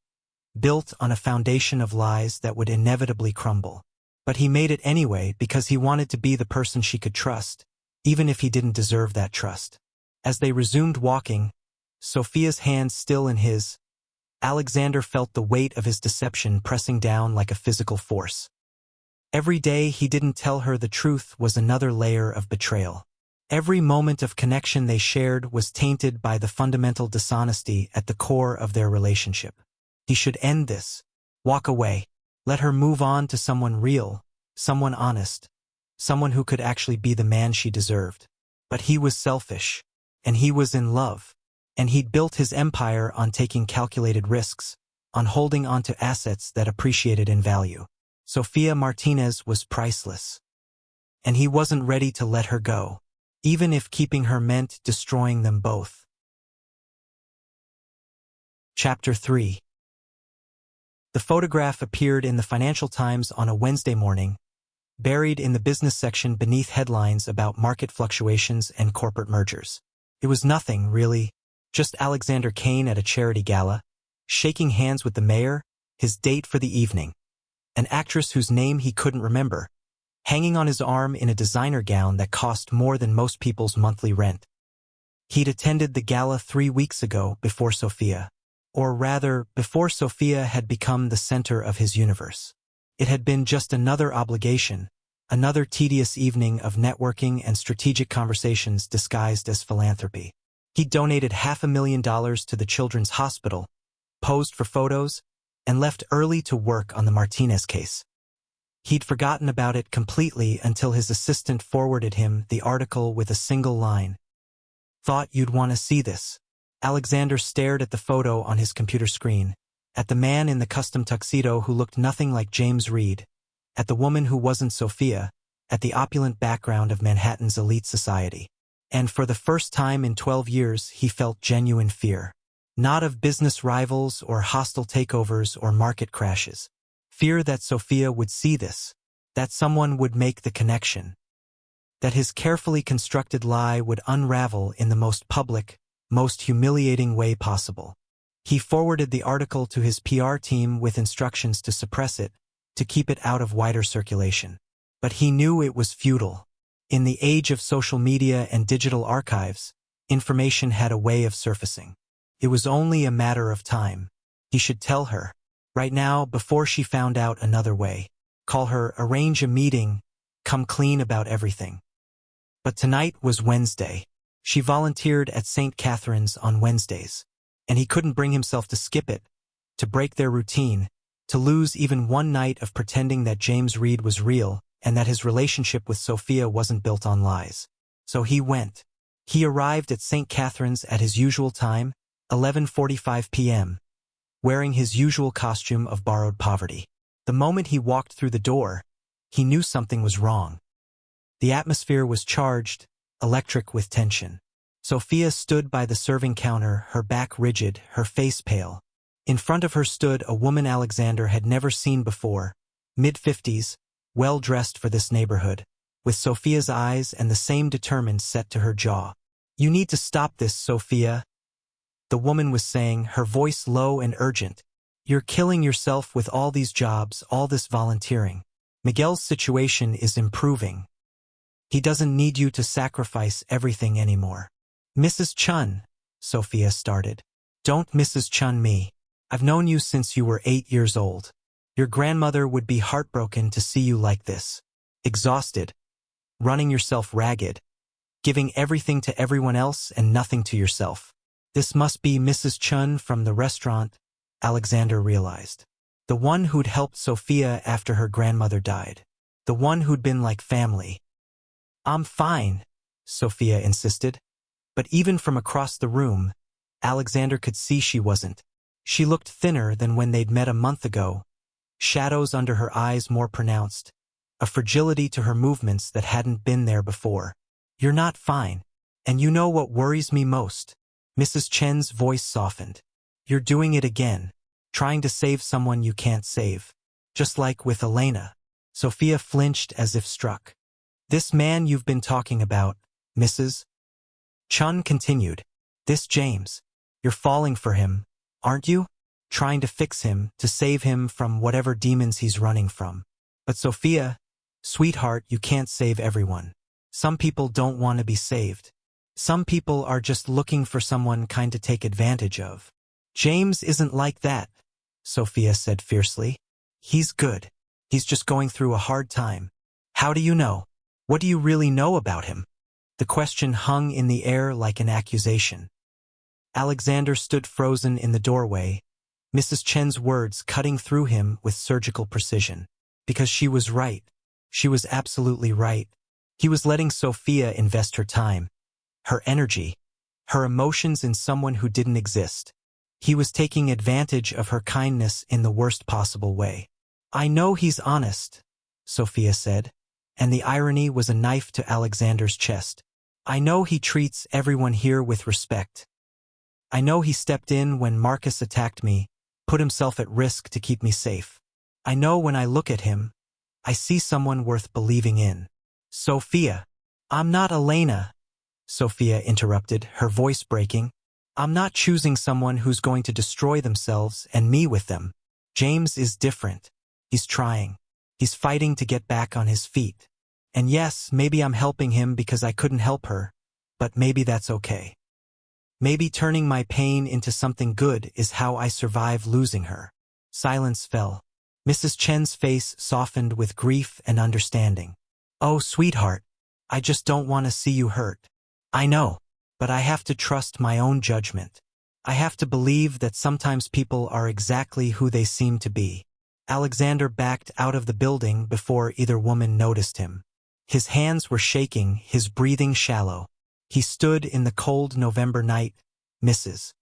built on a foundation of lies that would inevitably crumble. But he made it anyway because he wanted to be the person she could trust, even if he didn't deserve that trust. As they resumed walking, Sophia's hands still in his, Alexander felt the weight of his deception pressing down like a physical force. Every day he didn't tell her the truth was another layer of betrayal. Every moment of connection they shared was tainted by the fundamental dishonesty at the core of their relationship. He should end this. Walk away. Let her move on to someone real, someone honest, someone who could actually be the man she deserved. But he was selfish, and he was in love, and he'd built his empire on taking calculated risks, on holding on to assets that appreciated in value. Sophia Martinez was priceless, and he wasn't ready to let her go, even if keeping her meant destroying them both. Chapter 3. The photograph appeared in the Financial Times on a Wednesday morning, buried in the business section beneath headlines about market fluctuations and corporate mergers. It was nothing, really, just Alexander Kane at a charity gala, shaking hands with the mayor, his date for the evening, an actress whose name he couldn't remember, hanging on his arm in a designer gown that cost more than most people's monthly rent. He'd attended the gala 3 weeks ago before Sophia. Or rather, before Sophia had become the center of his universe. It had been just another obligation, another tedious evening of networking and strategic conversations disguised as philanthropy. He donated $500,000 to the Children's Hospital, posed for photos, and left early to work on the Martinez case. He'd forgotten about it completely until his assistant forwarded him the article with a single line. "Thought you'd want to see this." Alexander stared at the photo on his computer screen, at the man in the custom tuxedo who looked nothing like James Reid, at the woman who wasn't Sophia, at the opulent background of Manhattan's elite society. And for the first time in 12 years, he felt genuine fear. Not of business rivals or hostile takeovers or market crashes. Fear that Sophia would see this, that someone would make the connection, that his carefully constructed lie would unravel in the most public, most humiliating way possible. He forwarded the article to his PR team with instructions to suppress it, to keep it out of wider circulation. But he knew it was futile. In the age of social media and digital archives, information had a way of surfacing. It was only a matter of time. He should tell her, right now, before she found out another way. Call her, arrange a meeting, come clean about everything. But tonight was Wednesday. She volunteered at St. Catherine's on Wednesdays, and he couldn't bring himself to skip it, to break their routine, to lose even one night of pretending that James Reid was real and that his relationship with Sophia wasn't built on lies. So he went. He arrived at St. Catherine's at his usual time, 11:45 p.m., wearing his usual costume of borrowed poverty. The moment he walked through the door, he knew something was wrong. The atmosphere was charged, electric with tension. Sophia stood by the serving counter, her back rigid, her face pale. In front of her stood a woman Alexander had never seen before, mid-50s, well-dressed for this neighborhood, with Sophia's eyes and the same determined set to her jaw. "You need to stop this, Sophia," the woman was saying, her voice low and urgent. You're killing yourself with all these jobs, all this volunteering. Miguel's situation is improving. He doesn't need you to sacrifice everything anymore. Mrs. Chun, Sophia started. Don't Mrs. Chun me. I've known you since you were 8 years old. Your grandmother would be heartbroken to see you like this. Exhausted. Running yourself ragged. Giving everything to everyone else and nothing to yourself. This must be Mrs. Chun from the restaurant, Alexander realized. The one who'd helped Sophia after her grandmother died. The one who'd been like family. I'm fine, Sophia insisted. But even from across the room, Alexander could see she wasn't. She looked thinner than when they'd met a month ago. Shadows under her eyes more pronounced. A fragility to her movements that hadn't been there before. You're not fine. And you know what worries me most? Mrs. Chen's voice softened. You're doing it again. Trying to save someone you can't save. Just like with Elena. Sophia flinched as if struck. This man you've been talking about, Mrs. Chun continued. This James. You're falling for him, aren't you? Trying to fix him, to save him from whatever demons he's running from. But Sophia, sweetheart, you can't save everyone. Some people don't want to be saved. Some people are just looking for someone kind to take advantage of. James isn't like that, Sophia said fiercely. He's good. He's just going through a hard time. How do you know? What do you really know about him? The question hung in the air like an accusation. Alexander stood frozen in the doorway, Mrs. Chen's words cutting through him with surgical precision. Because she was right. She was absolutely right. He was letting Sophia invest her time, her energy, her emotions in someone who didn't exist. He was taking advantage of her kindness in the worst possible way. I know he's honest, Sophia said, and the irony was a knife to Alexander's chest. I know he treats everyone here with respect. I know he stepped in when Marcus attacked me, put himself at risk to keep me safe. I know when I look at him, I see someone worth believing in. Sophia. I'm not Elena, Sophia interrupted, her voice breaking. I'm not choosing someone who's going to destroy themselves and me with them. James is different. He's trying. He's fighting to get back on his feet. And yes, maybe I'm helping him because I couldn't help her, but maybe that's okay. Maybe turning my pain into something good is how I survive losing her. Silence fell. Mrs. Chen's face softened with grief and understanding. Oh, sweetheart, I just don't want to see you hurt. I know, but I have to trust my own judgment. I have to believe that sometimes people are exactly who they seem to be. Alexander backed out of the building before either woman noticed him. His hands were shaking, his breathing shallow. He stood in the cold November night, Mrs.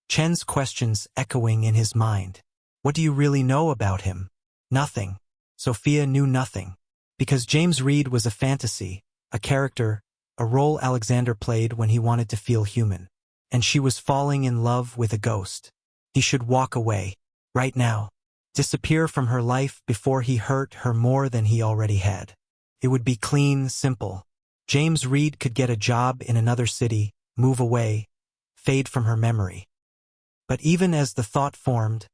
Chen's questions echoing in his mind. What do you really know about him? Nothing. Sophia knew nothing. Because James Reid was a fantasy, a character, a role Alexander played when he wanted to feel human. And she was falling in love with a ghost. He should walk away. Right now. Disappear from her life before he hurt her more than he already had. It would be clean, simple. James Reid could get a job in another city, move away, fade from her memory. But even as the thought formed,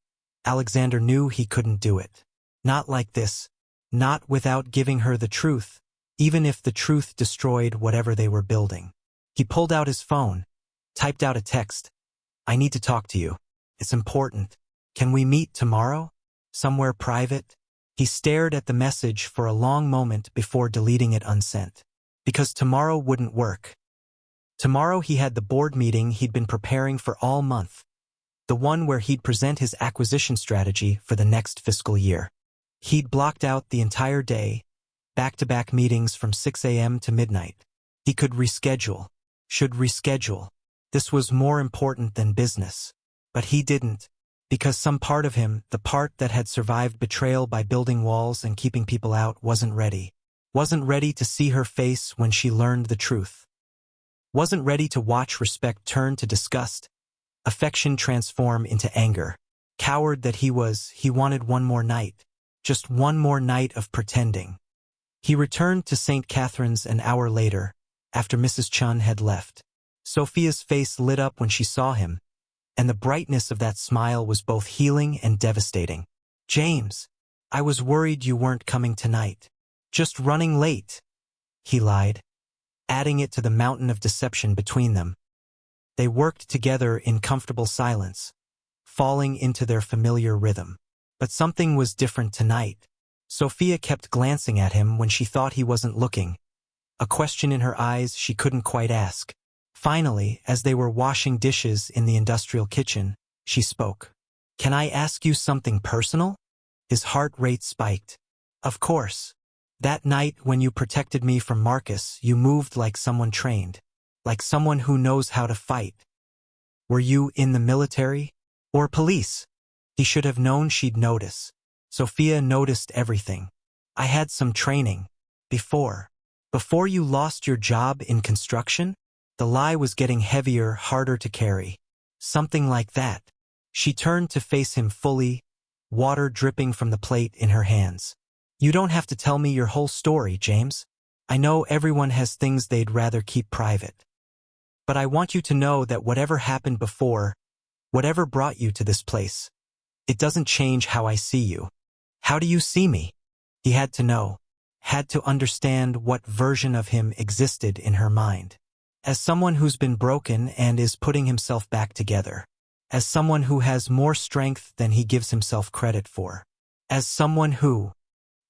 Alexander knew he couldn't do it. Not like this. Not without giving her the truth, even if the truth destroyed whatever they were building. He pulled out his phone, typed out a text. I need to talk to you. It's important. Can we meet tomorrow? Somewhere private? He stared at the message for a long moment before deleting it unsent. Because tomorrow wouldn't work. Tomorrow he had the board meeting he'd been preparing for all month. The one where he'd present his acquisition strategy for the next fiscal year. He'd blocked out the entire day, back-to-back meetings from 6 a.m. to midnight. He could reschedule, should reschedule. This was more important than business. But he didn't, because some part of him, the part that had survived betrayal by building walls and keeping people out, wasn't ready. Wasn't ready to see her face when she learned the truth. Wasn't ready to watch respect turn to disgust, affection transform into anger. Coward that he was, he wanted one more night. Just one more night of pretending. He returned to St. Catherine's an hour later, after Mrs. Chun had left. Sophia's face lit up when she saw him, and the brightness of that smile was both healing and devastating. "James, I was worried you weren't coming tonight. Just running late," he lied, adding it to the mountain of deception between them. They worked together in comfortable silence, falling into their familiar rhythm. But something was different tonight. Sophia kept glancing at him when she thought he wasn't looking, a question in her eyes she couldn't quite ask. Finally, as they were washing dishes in the industrial kitchen, she spoke. "Can I ask you something personal?" His heart rate spiked. "Of course. That night when you protected me from Marcus, you moved like someone trained, like someone who knows how to fight. Were you in the military? Or police?" He should have known she'd notice. Sophia noticed everything. "I had some training. Before you lost your job in construction?" The lie was getting heavier, harder to carry. "Something like that." She turned to face him fully, water dripping from the plate in her hands. "You don't have to tell me your whole story, James. I know everyone has things they'd rather keep private. But I want you to know that whatever happened before, whatever brought you to this place, it doesn't change how I see you." "How do you see me?" He had to know, had to understand what version of him existed in her mind. As someone who's been broken and is putting himself back together. As someone who has more strength than he gives himself credit for. As someone who...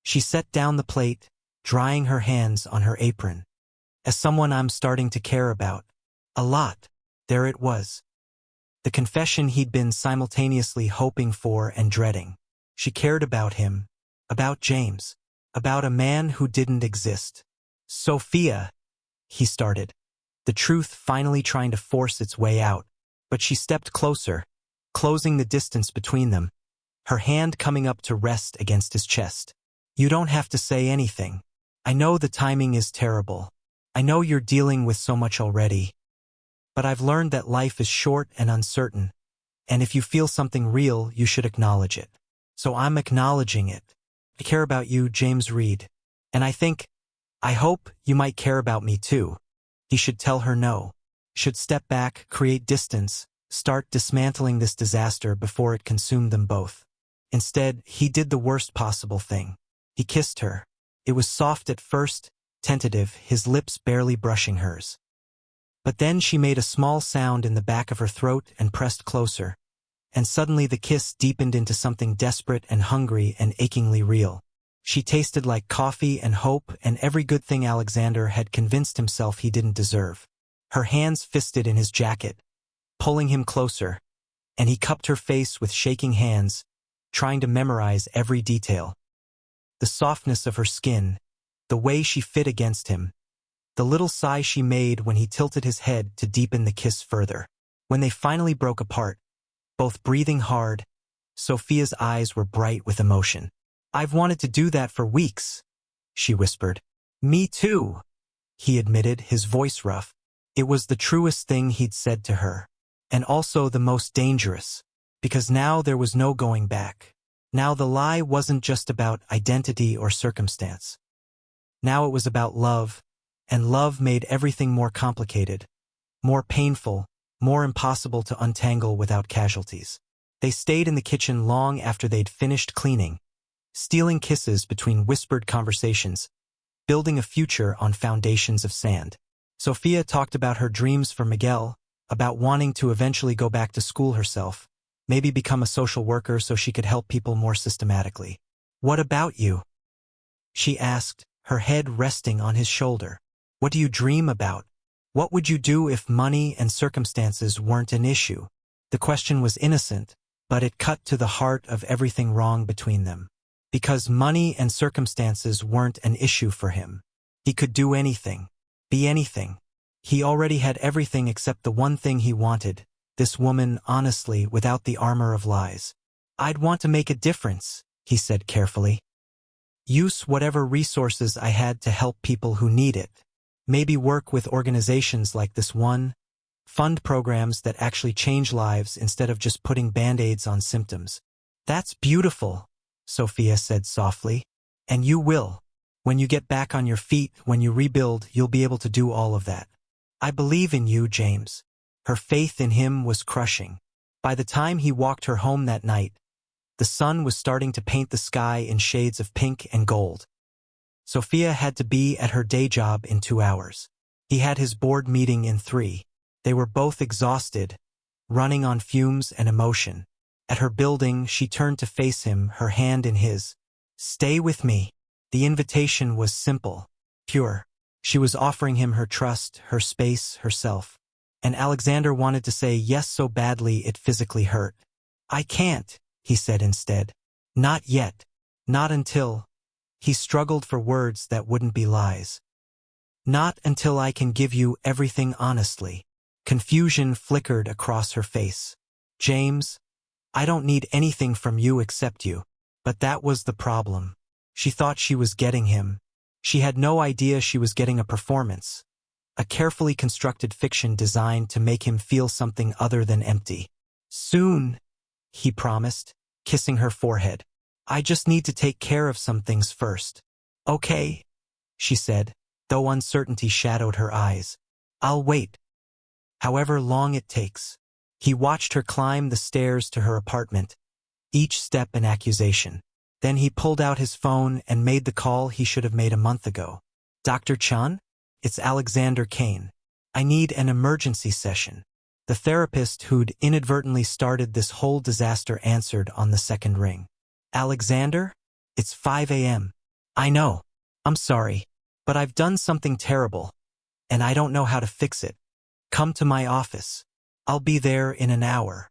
She set down the plate, drying her hands on her apron. "As someone I'm starting to care about. A lot." There it was. The confession he'd been simultaneously hoping for and dreading. She cared about him, about James, about a man who didn't exist. "Sophia," he started, the truth finally trying to force its way out. But she stepped closer, closing the distance between them, her hand coming up to rest against his chest. "You don't have to say anything. I know the timing is terrible. I know you're dealing with so much already. But I've learned that life is short and uncertain, and if you feel something real, you should acknowledge it. So I'm acknowledging it. I care about you, James Reid. And I hope you might care about me too." He should tell her no. Should step back, create distance, start dismantling this disaster before it consumed them both. Instead, he did the worst possible thing. He kissed her. It was soft at first, tentative, his lips barely brushing hers. But then she made a small sound in the back of her throat and pressed closer. And suddenly the kiss deepened into something desperate and hungry and achingly real. She tasted like coffee and hope and every good thing Alexander had convinced himself he didn't deserve. Her hands fisted in his jacket, pulling him closer, and he cupped her face with shaking hands, trying to memorize every detail. The softness of her skin, the way she fit against him, the little sigh she made when he tilted his head to deepen the kiss further. When they finally broke apart, both breathing hard, Sophia's eyes were bright with emotion. "I've wanted to do that for weeks," she whispered. "Me too," he admitted, his voice rough. It was the truest thing he'd said to her, and also the most dangerous, because now there was no going back. Now the lie wasn't just about identity or circumstance. Now it was about love, and love made everything more complicated, more painful, more impossible to untangle without casualties. They stayed in the kitchen long after they'd finished cleaning, stealing kisses between whispered conversations, building a future on foundations of sand. Sophia talked about her dreams for Miguel, about wanting to eventually go back to school herself, maybe become a social worker so she could help people more systematically. "What about you?" she asked, her head resting on his shoulder. "What do you dream about? What would you do if money and circumstances weren't an issue?" The question was innocent, but it cut to the heart of everything wrong between them. Because money and circumstances weren't an issue for him. He could do anything, be anything. He already had everything except the one thing he wanted, this woman honestly without the armor of lies. "I'd want to make a difference," he said carefully. "Use whatever resources I had to help people who need it. Maybe work with organizations like this one, fund programs that actually change lives instead of just putting band-aids on symptoms." "That's beautiful," Sophia said softly. "And you will. When you get back on your feet, when you rebuild, you'll be able to do all of that. I believe in you, James." Her faith in him was crushing. By the time he walked her home that night, the sun was starting to paint the sky in shades of pink and gold. Sophia had to be at her day job in 2 hours. He had his board meeting in 3. They were both exhausted, running on fumes and emotion. At her building, she turned to face him, her hand in his. "Stay with me." The invitation was simple, pure. She was offering him her trust, her space, herself. And Alexander wanted to say yes so badly it physically hurt. "I can't," he said instead. "Not yet. Not until." He struggled for words that wouldn't be lies. "Not until I can give you everything honestly." Confusion flickered across her face. "James, I don't need anything from you except you." But that was the problem. She thought she was getting him. She had no idea she was getting a performance. A carefully constructed fiction designed to make him feel something other than empty. "Soon," he promised, kissing her forehead. "I just need to take care of some things first." "Okay," she said, though uncertainty shadowed her eyes. "I'll wait. However long it takes." He watched her climb the stairs to her apartment, each step an accusation. Then he pulled out his phone and made the call he should have made a month ago. "Dr. Chan? It's Alexander Kane. I need an emergency session." The therapist who'd inadvertently started this whole disaster answered on the second ring. "Alexander? It's 5 a.m. I know. I'm sorry. But I've done something terrible, and I don't know how to fix it. Come to my office. I'll be there in an hour."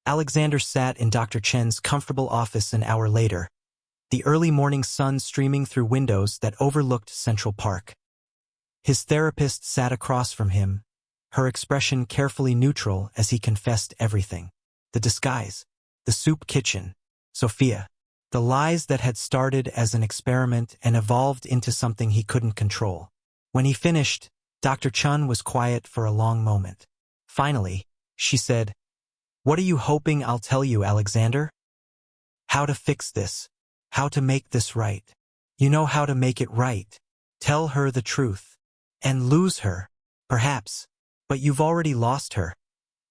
Alexander sat in Dr. Chen's comfortable office an hour later, the early morning sun streaming through windows that overlooked Central Park. His therapist sat across from him, her expression carefully neutral as he confessed everything. The disguise, the soup kitchen, Sophia, the lies that had started as an experiment and evolved into something he couldn't control. When he finished, Dr. Chun was quiet for a long moment. Finally, she said, "What are you hoping I'll tell you, Alexander?" "How to fix this. How to make this right. You know how to make it right. Tell her the truth. And lose her, perhaps. But you've already lost her,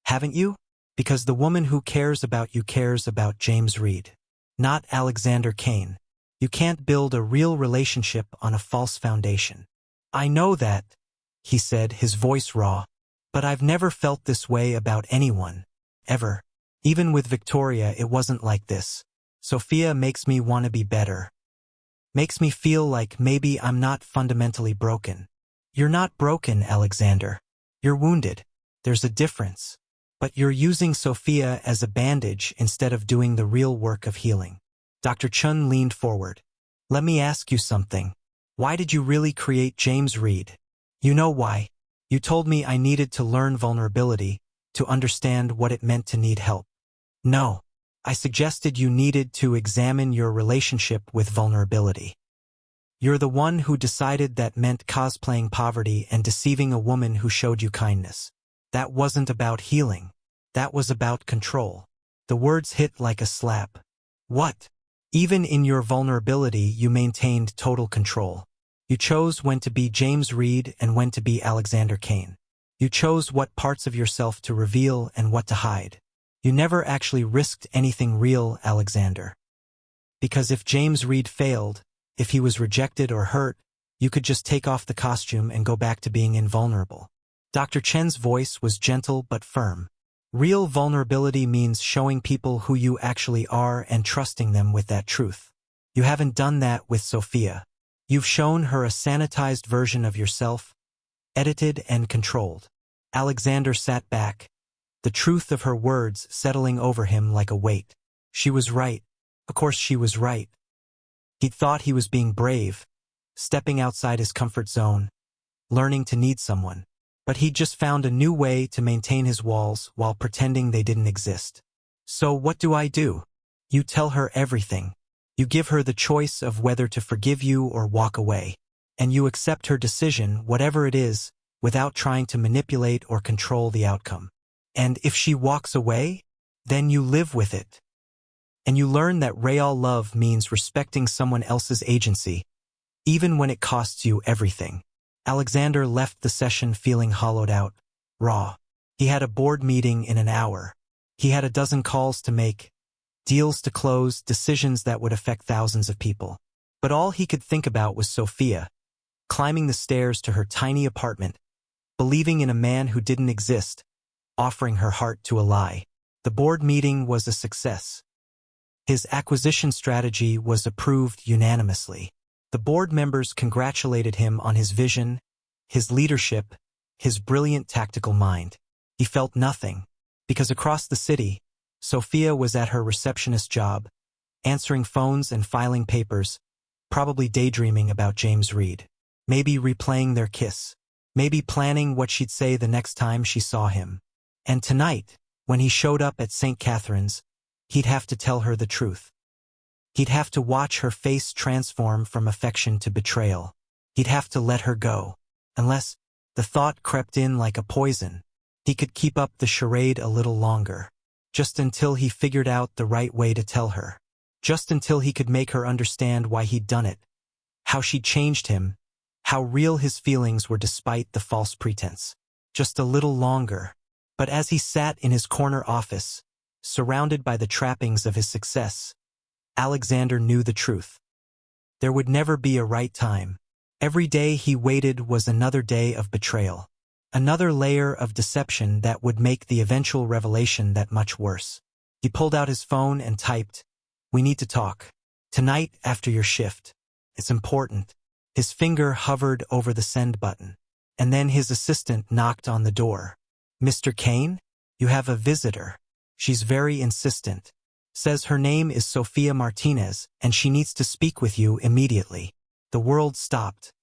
haven't you? Because the woman who cares about you cares about James Reid, not Alexander Kane. You can't build a real relationship on a false foundation." "I know that," he said, his voice raw. "But I've never felt this way about anyone. Ever. Even with Victoria, it wasn't like this. Sophia makes me want to be better. Makes me feel like maybe I'm not fundamentally broken." "You're not broken, Alexander. You're wounded. There's a difference. But you're using Sophia as a bandage instead of doing the real work of healing." Dr. Chun leaned forward. "Let me ask you something. Why did you really create James Reid? You know why. You told me I needed to learn vulnerability, to understand what it meant to need help." "No. I suggested you needed to examine your relationship with vulnerability. You're the one who decided that meant cosplaying poverty and deceiving a woman who showed you kindness. That wasn't about healing. That was about control." The words hit like a slap. "What? Even in your vulnerability, you maintained total control. You chose when to be James Reid and when to be Alexander Kane. You chose what parts of yourself to reveal and what to hide. You never actually risked anything real, Alexander. Because if James Reid failed, if he was rejected or hurt, you could just take off the costume and go back to being invulnerable." Dr. Chen's voice was gentle but firm. "Real vulnerability means showing people who you actually are and trusting them with that truth. You haven't done that with Sophia. You've shown her a sanitized version of yourself, edited and controlled." Alexander sat back, the truth of her words settling over him like a weight. She was right. Of course she was right. He'd thought he was being brave, stepping outside his comfort zone, learning to need someone. But he'd just found a new way to maintain his walls while pretending they didn't exist. "So what do I do?" "You tell her everything. You give her the choice of whether to forgive you or walk away. And you accept her decision, whatever it is, without trying to manipulate or control the outcome. And if she walks away, then you live with it. And you learn that real love means respecting someone else's agency, even when it costs you everything." Alexander left the session feeling hollowed out, raw. He had a board meeting in an hour. He had a dozen calls to make, deals to close, decisions that would affect thousands of people. But all he could think about was Sophia, climbing the stairs to her tiny apartment, believing in a man who didn't exist, offering her heart to a lie. The board meeting was a success. His acquisition strategy was approved unanimously. The board members congratulated him on his vision, his leadership, his brilliant tactical mind. He felt nothing, because across the city, Sophia was at her receptionist job, answering phones and filing papers, probably daydreaming about James Reid. Maybe replaying their kiss. Maybe planning what she'd say the next time she saw him. And tonight, when he showed up at St. Catherine's, he'd have to tell her the truth. He'd have to watch her face transform from affection to betrayal. He'd have to let her go. Unless, the thought crept in like a poison, he could keep up the charade a little longer. Just until he figured out the right way to tell her. Just until he could make her understand why he'd done it. How she'd changed him. How real his feelings were despite the false pretense. Just a little longer. But as he sat in his corner office, surrounded by the trappings of his success, Alexander knew the truth. There would never be a right time. Every day he waited was another day of betrayal. Another layer of deception that would make the eventual revelation that much worse. He pulled out his phone and typed, "We need to talk. Tonight after your shift. It's important." His finger hovered over the send button. And then his assistant knocked on the door. "Mr. Kane? You have a visitor. She's very insistent. Says her name is Sophia Martinez and she needs to speak with you immediately." The world stopped.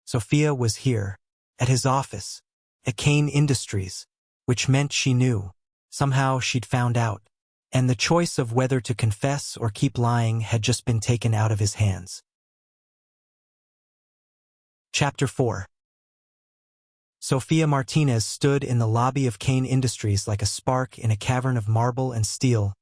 Sophia was here, at his office, at Kane Industries, which meant she knew. Somehow she'd found out. And the choice of whether to confess or keep lying had just been taken out of his hands. Chapter 4. Sophia Martinez stood in the lobby of Kane Industries like a spark in a cavern of marble and steel,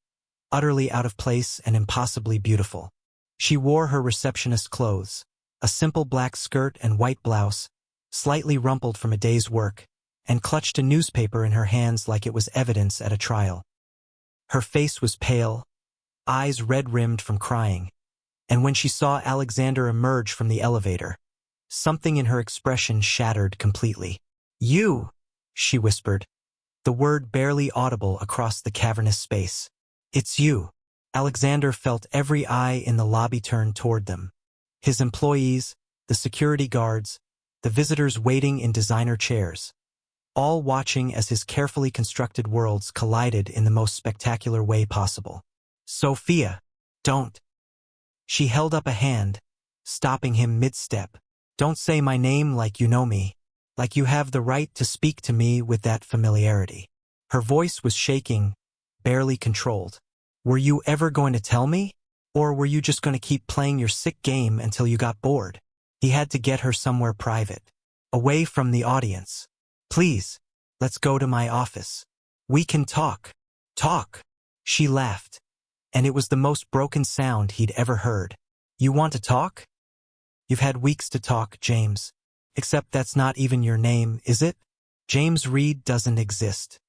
utterly out of place and impossibly beautiful. She wore her receptionist clothes, a simple black skirt and white blouse, slightly rumpled from a day's work, and clutched a newspaper in her hands like it was evidence at a trial. Her face was pale, eyes red-rimmed from crying, and when she saw Alexander emerge from the elevator, something in her expression shattered completely. "You!" she whispered, the word barely audible across the cavernous space. "It's you." Alexander felt every eye in the lobby turn toward them. His employees, the security guards, the visitors waiting in designer chairs, all watching as his carefully constructed worlds collided in the most spectacular way possible. "Sophia, don't." She held up a hand, stopping him mid-step. "Don't say my name like you know me, like you have the right to speak to me with that familiarity." Her voice was shaking, barely controlled. "Were you ever going to tell me? Or were you just going to keep playing your sick game until you got bored?" He had to get her somewhere private, away from the audience. "Please, let's go to my office. We can talk." "Talk?" She laughed, and it was the most broken sound he'd ever heard. "You want to talk? You've had weeks to talk, James. Except that's not even your name, is it? James Reid doesn't exist.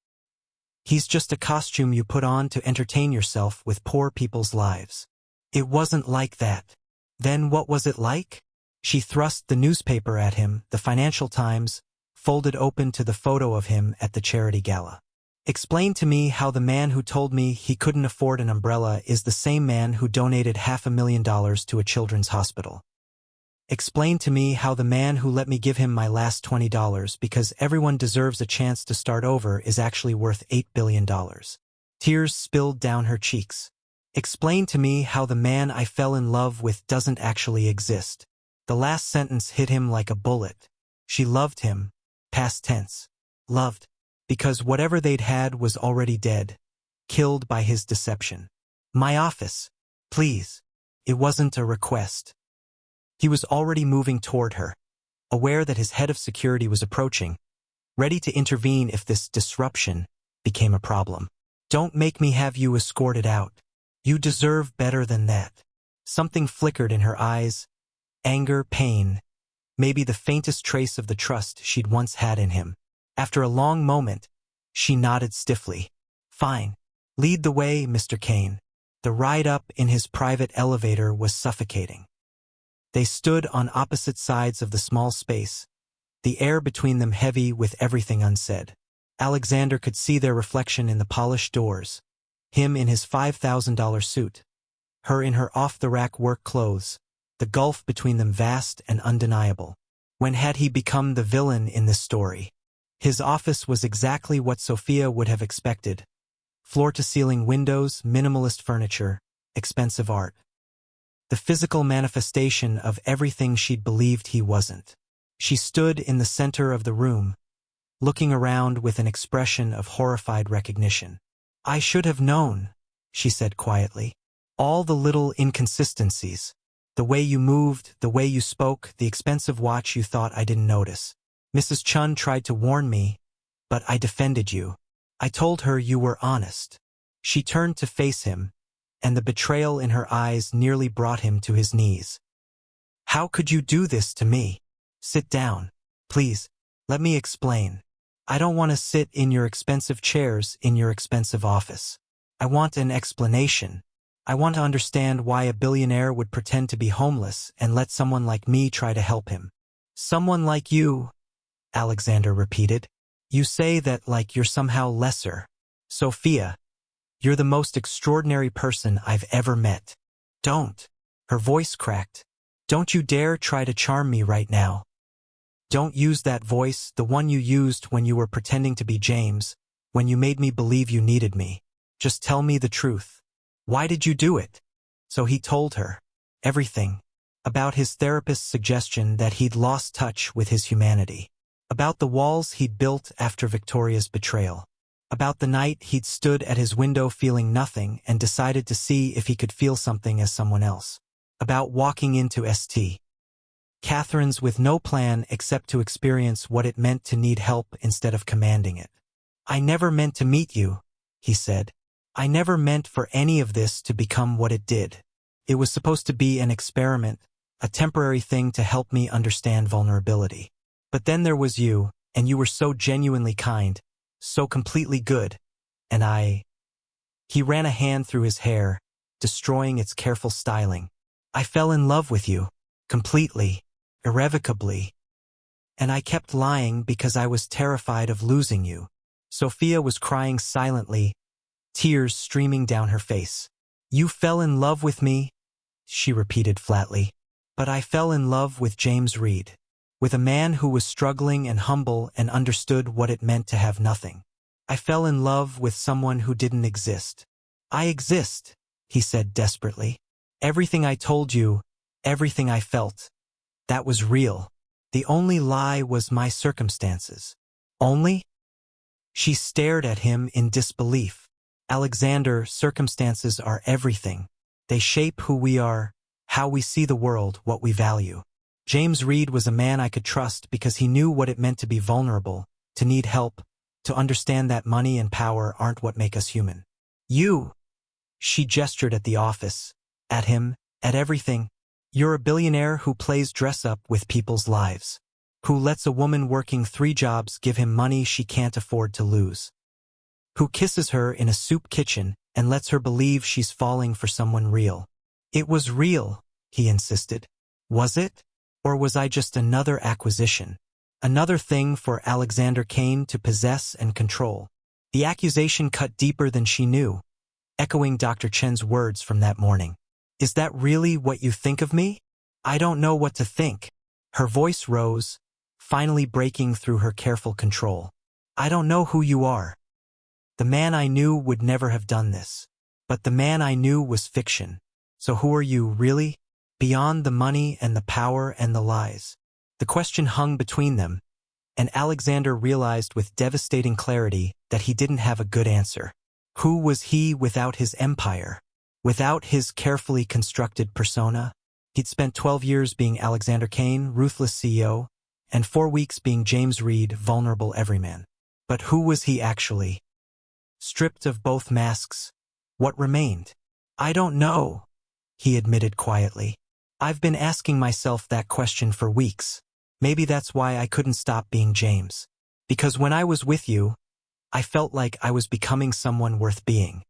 He's just a costume you put on to entertain yourself with poor people's lives." "It wasn't like that." "Then what was it like?" She thrust the newspaper at him, the Financial Times, folded open to the photo of him at the charity gala. "Explain to me how the man who told me he couldn't afford an umbrella is the same man who donated $500,000 to a children's hospital. Explain to me how the man who let me give him my last $20 because everyone deserves a chance to start over is actually worth $8 billion. Tears spilled down her cheeks. "Explain to me how the man I fell in love with doesn't actually exist." The last sentence hit him like a bullet. She loved him, past tense. Loved, because whatever they'd had was already dead, killed by his deception. "My office, please." It wasn't a request. He was already moving toward her, aware that his head of security was approaching, ready to intervene if this disruption became a problem. "Don't make me have you escorted out. You deserve better than that." Something flickered in her eyes, anger, pain, maybe the faintest trace of the trust she'd once had in him. After a long moment, she nodded stiffly. "Fine. Lead the way, Mr. Kane. The ride up in his private elevator was suffocating. They stood on opposite sides of the small space, the air between them heavy with everything unsaid. Alexander could see their reflection in the polished doors, him in his $5,000 suit, her in her off-the-rack work clothes, the gulf between them vast and undeniable. When had he become the villain in this story? His office was exactly what Sophia would have expected. Floor-to-ceiling windows, minimalist furniture, expensive art. The physical manifestation of everything she'd believed he wasn't. She stood in the center of the room, looking around with an expression of horrified recognition. "I should have known," she said quietly. "All the little inconsistencies. The way you moved, the way you spoke, the expensive watch you thought I didn't notice. Mrs. Chun tried to warn me, but I defended you. I told her you were honest." She turned to face him, and the betrayal in her eyes nearly brought him to his knees. "How could you do this to me? Sit down. Please, let me explain. I don't want to sit in your expensive chairs in your expensive office. I want an explanation. I want to understand why a billionaire would pretend to be homeless and let someone like me try to help him." "Someone like you," Alexander repeated. "You say that like you're somehow lesser. Sophia, you're the most extraordinary person I've ever met. Don't." Her voice cracked. "Don't you dare try to charm me right now. Don't use that voice, the one you used when you were pretending to be James, when you made me believe you needed me. Just tell me the truth. Why did you do it?" So he told her everything. About his therapist's suggestion that he'd lost touch with his humanity. About the walls he'd built after Victoria's betrayal. About the night he'd stood at his window feeling nothing and decided to see if he could feel something as someone else. About walking into St. Catherine's with no plan except to experience what it meant to need help instead of commanding it. "I never meant to meet you," he said. "I never meant for any of this to become what it did. It was supposed to be an experiment, a temporary thing to help me understand vulnerability. But then there was you, and you were so genuinely kind, so completely good, and I—" He ran a hand through his hair, destroying its careful styling. "I fell in love with you, completely, irrevocably. And I kept lying because I was terrified of losing you." Sophia was crying silently, tears streaming down her face. "You fell in love with me," she repeated flatly. "But I fell in love with James Reid. With a man who was struggling and humble and understood what it meant to have nothing. I fell in love with someone who didn't exist." "I exist," he said desperately. "Everything I told you, everything I felt, that was real. The only lie was my circumstances." "Only?" She stared at him in disbelief. "Alexander, circumstances are everything. They shape who we are, how we see the world, what we value. James Reid was a man I could trust because he knew what it meant to be vulnerable, to need help, to understand that money and power aren't what make us human. You," she gestured at the office, at him, at everything. "You're a billionaire who plays dress-up with people's lives, who lets a woman working 3 jobs give him money she can't afford to lose, who kisses her in a soup kitchen and lets her believe she's falling for someone real." "It was real," he insisted. "Was it? Or was I just another acquisition? Another thing for Alexander Kane to possess and control?" The accusation cut deeper than she knew, echoing Dr. Chen's words from that morning. "Is that really what you think of me?" "I don't know what to think." Her voice rose, finally breaking through her careful control. "I don't know who you are. The man I knew would never have done this. But the man I knew was fiction. So who are you, really? Beyond the money and the power and the lies." The question hung between them, and Alexander realized with devastating clarity that he didn't have a good answer. Who was he without his empire? Without his carefully constructed persona? He'd spent 12 years being Alexander Kane, ruthless CEO, and 4 weeks being James Reid, vulnerable everyman. But who was he actually? Stripped of both masks, what remained? "I don't know," he admitted quietly. "I've been asking myself that question for weeks. Maybe that's why I couldn't stop being James. Because when I was with you, I felt like I was becoming someone worth being.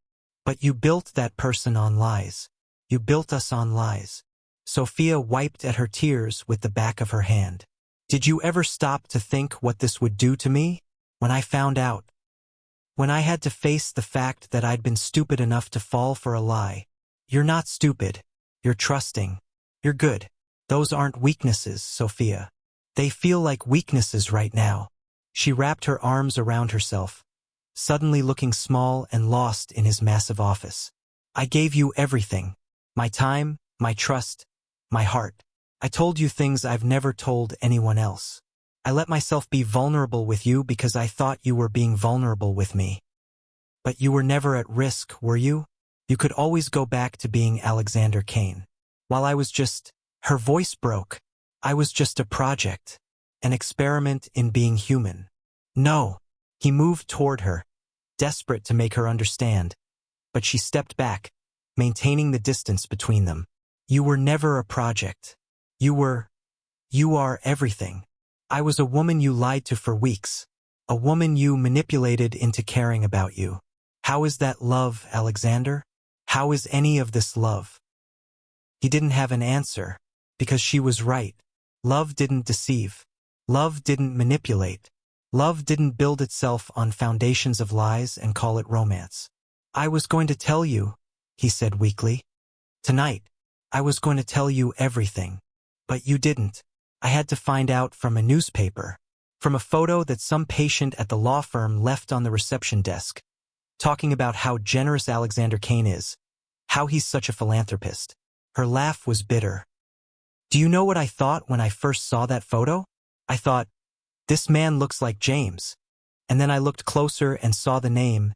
But you built that person on lies. You built us on lies. Sophia wiped at her tears with the back of her hand. Did you ever stop to think what this would do to me? When I found out. When I had to face the fact that I'd been stupid enough to fall for a lie. You're not stupid. You're trusting. You're good. Those aren't weaknesses, Sophia. They feel like weaknesses right now. She wrapped her arms around herself, suddenly looking small and lost in his massive office. I gave you everything. My time, my trust, my heart. I told you things I've never told anyone else. I let myself be vulnerable with you because I thought you were being vulnerable with me. But you were never at risk, were you? You could always go back to being Alexander Kane. While I was just... Her voice broke. I was just a project. An experiment in being human. No. He moved toward her, desperate to make her understand. But she stepped back, maintaining the distance between them. You were never a project. You are everything. I was a woman you lied to for weeks. A woman you manipulated into caring about you. How is that love, Alexander? How is any of this love? He didn't have an answer, because she was right. Love didn't deceive. Love didn't manipulate. Love didn't build itself on foundations of lies and call it romance. I was going to tell you, he said weakly. Tonight, I was going to tell you everything. But you didn't. I had to find out from a newspaper, from a photo that some patient at the law firm left on the reception desk, talking about how generous Alexander Kane is, how he's such a philanthropist. Her laugh was bitter. Do you know what I thought when I first saw that photo? I thought, this man looks like James. And then I looked closer and saw the name,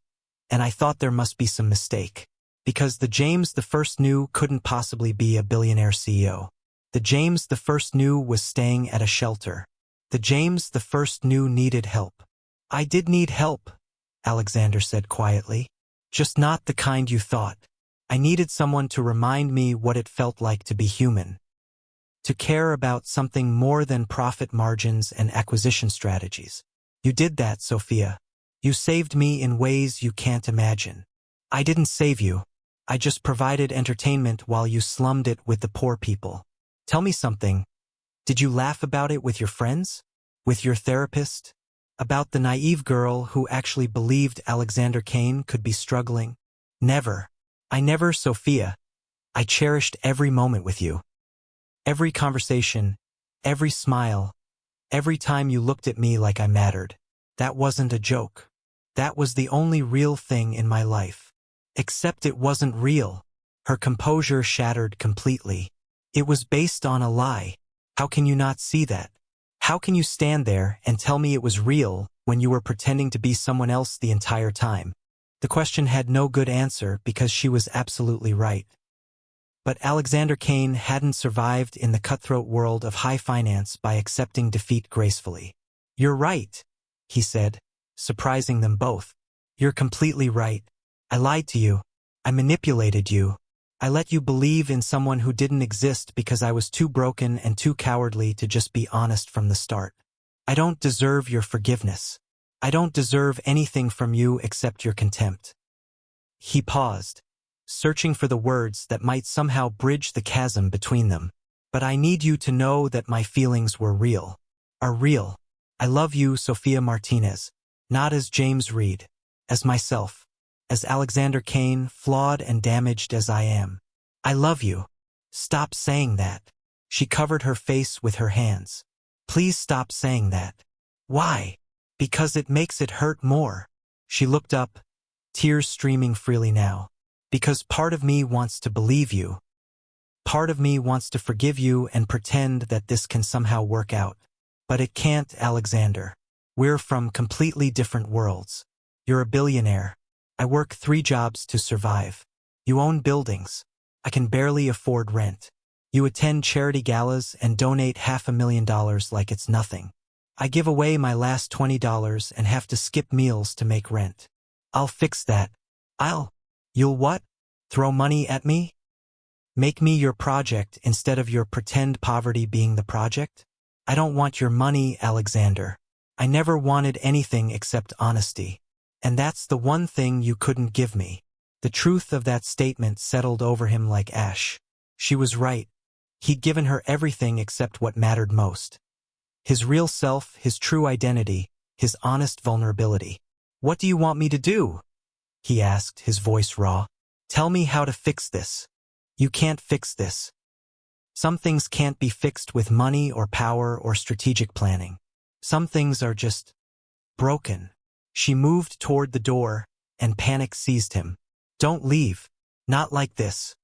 and I thought there must be some mistake. Because the James the first knew couldn't possibly be a billionaire CEO. The James the first knew was staying at a shelter. The James the first knew needed help. I did need help, Alexander said quietly. Just not the kind you thought. I needed someone to remind me what it felt like to be human. To care about something more than profit margins and acquisition strategies. You did that, Sophia. You saved me in ways you can't imagine. I didn't save you. I just provided entertainment while you slummed it with the poor people. Tell me something. Did you laugh about it with your friends? With your therapist? About the naive girl who actually believed Alexander Kane could be struggling? Never. I never, Sophia. I cherished every moment with you. Every conversation, every smile, every time you looked at me like I mattered. That wasn't a joke. That was the only real thing in my life. Except it wasn't real. Her composure shattered completely. It was based on a lie. How can you not see that? How can you stand there and tell me it was real when you were pretending to be someone else the entire time? The question had no good answer because she was absolutely right. But Alexander Kane hadn't survived in the cutthroat world of high finance by accepting defeat gracefully. You're right, he said, surprising them both. You're completely right. I lied to you. I manipulated you. I let you believe in someone who didn't exist because I was too broken and too cowardly to just be honest from the start. I don't deserve your forgiveness. I don't deserve anything from you except your contempt. He paused, searching for the words that might somehow bridge the chasm between them. But I need you to know that my feelings were real. Are real. I love you, Sophia Martinez, not as James Reid, as myself. As Alexander Kane, flawed and damaged as I am. I love you. Stop saying that. She covered her face with her hands. Please stop saying that. Why? Because it makes it hurt more. She looked up, tears streaming freely now. Because part of me wants to believe you. Part of me wants to forgive you and pretend that this can somehow work out. But it can't, Alexander. We're from completely different worlds. You're a billionaire. I work 3 jobs to survive. You own buildings. I can barely afford rent. You attend charity galas and donate $500,000 like it's nothing. I give away my last $20 and have to skip meals to make rent. I'll fix that. You'll what? Throw money at me? Make me your project instead of your pretend poverty being the project? I don't want your money, Alexander. I never wanted anything except honesty. And that's the one thing you couldn't give me. The truth of that statement settled over him like ash. She was right. He'd given her everything except what mattered most. His real self, his true identity, his honest vulnerability. "What do you want me to do?" he asked, his voice raw. "Tell me how to fix this." "You can't fix this. Some things can't be fixed with money or power or strategic planning. Some things are just broken." She moved toward the door, and panic seized him. "Don't leave. Not like this.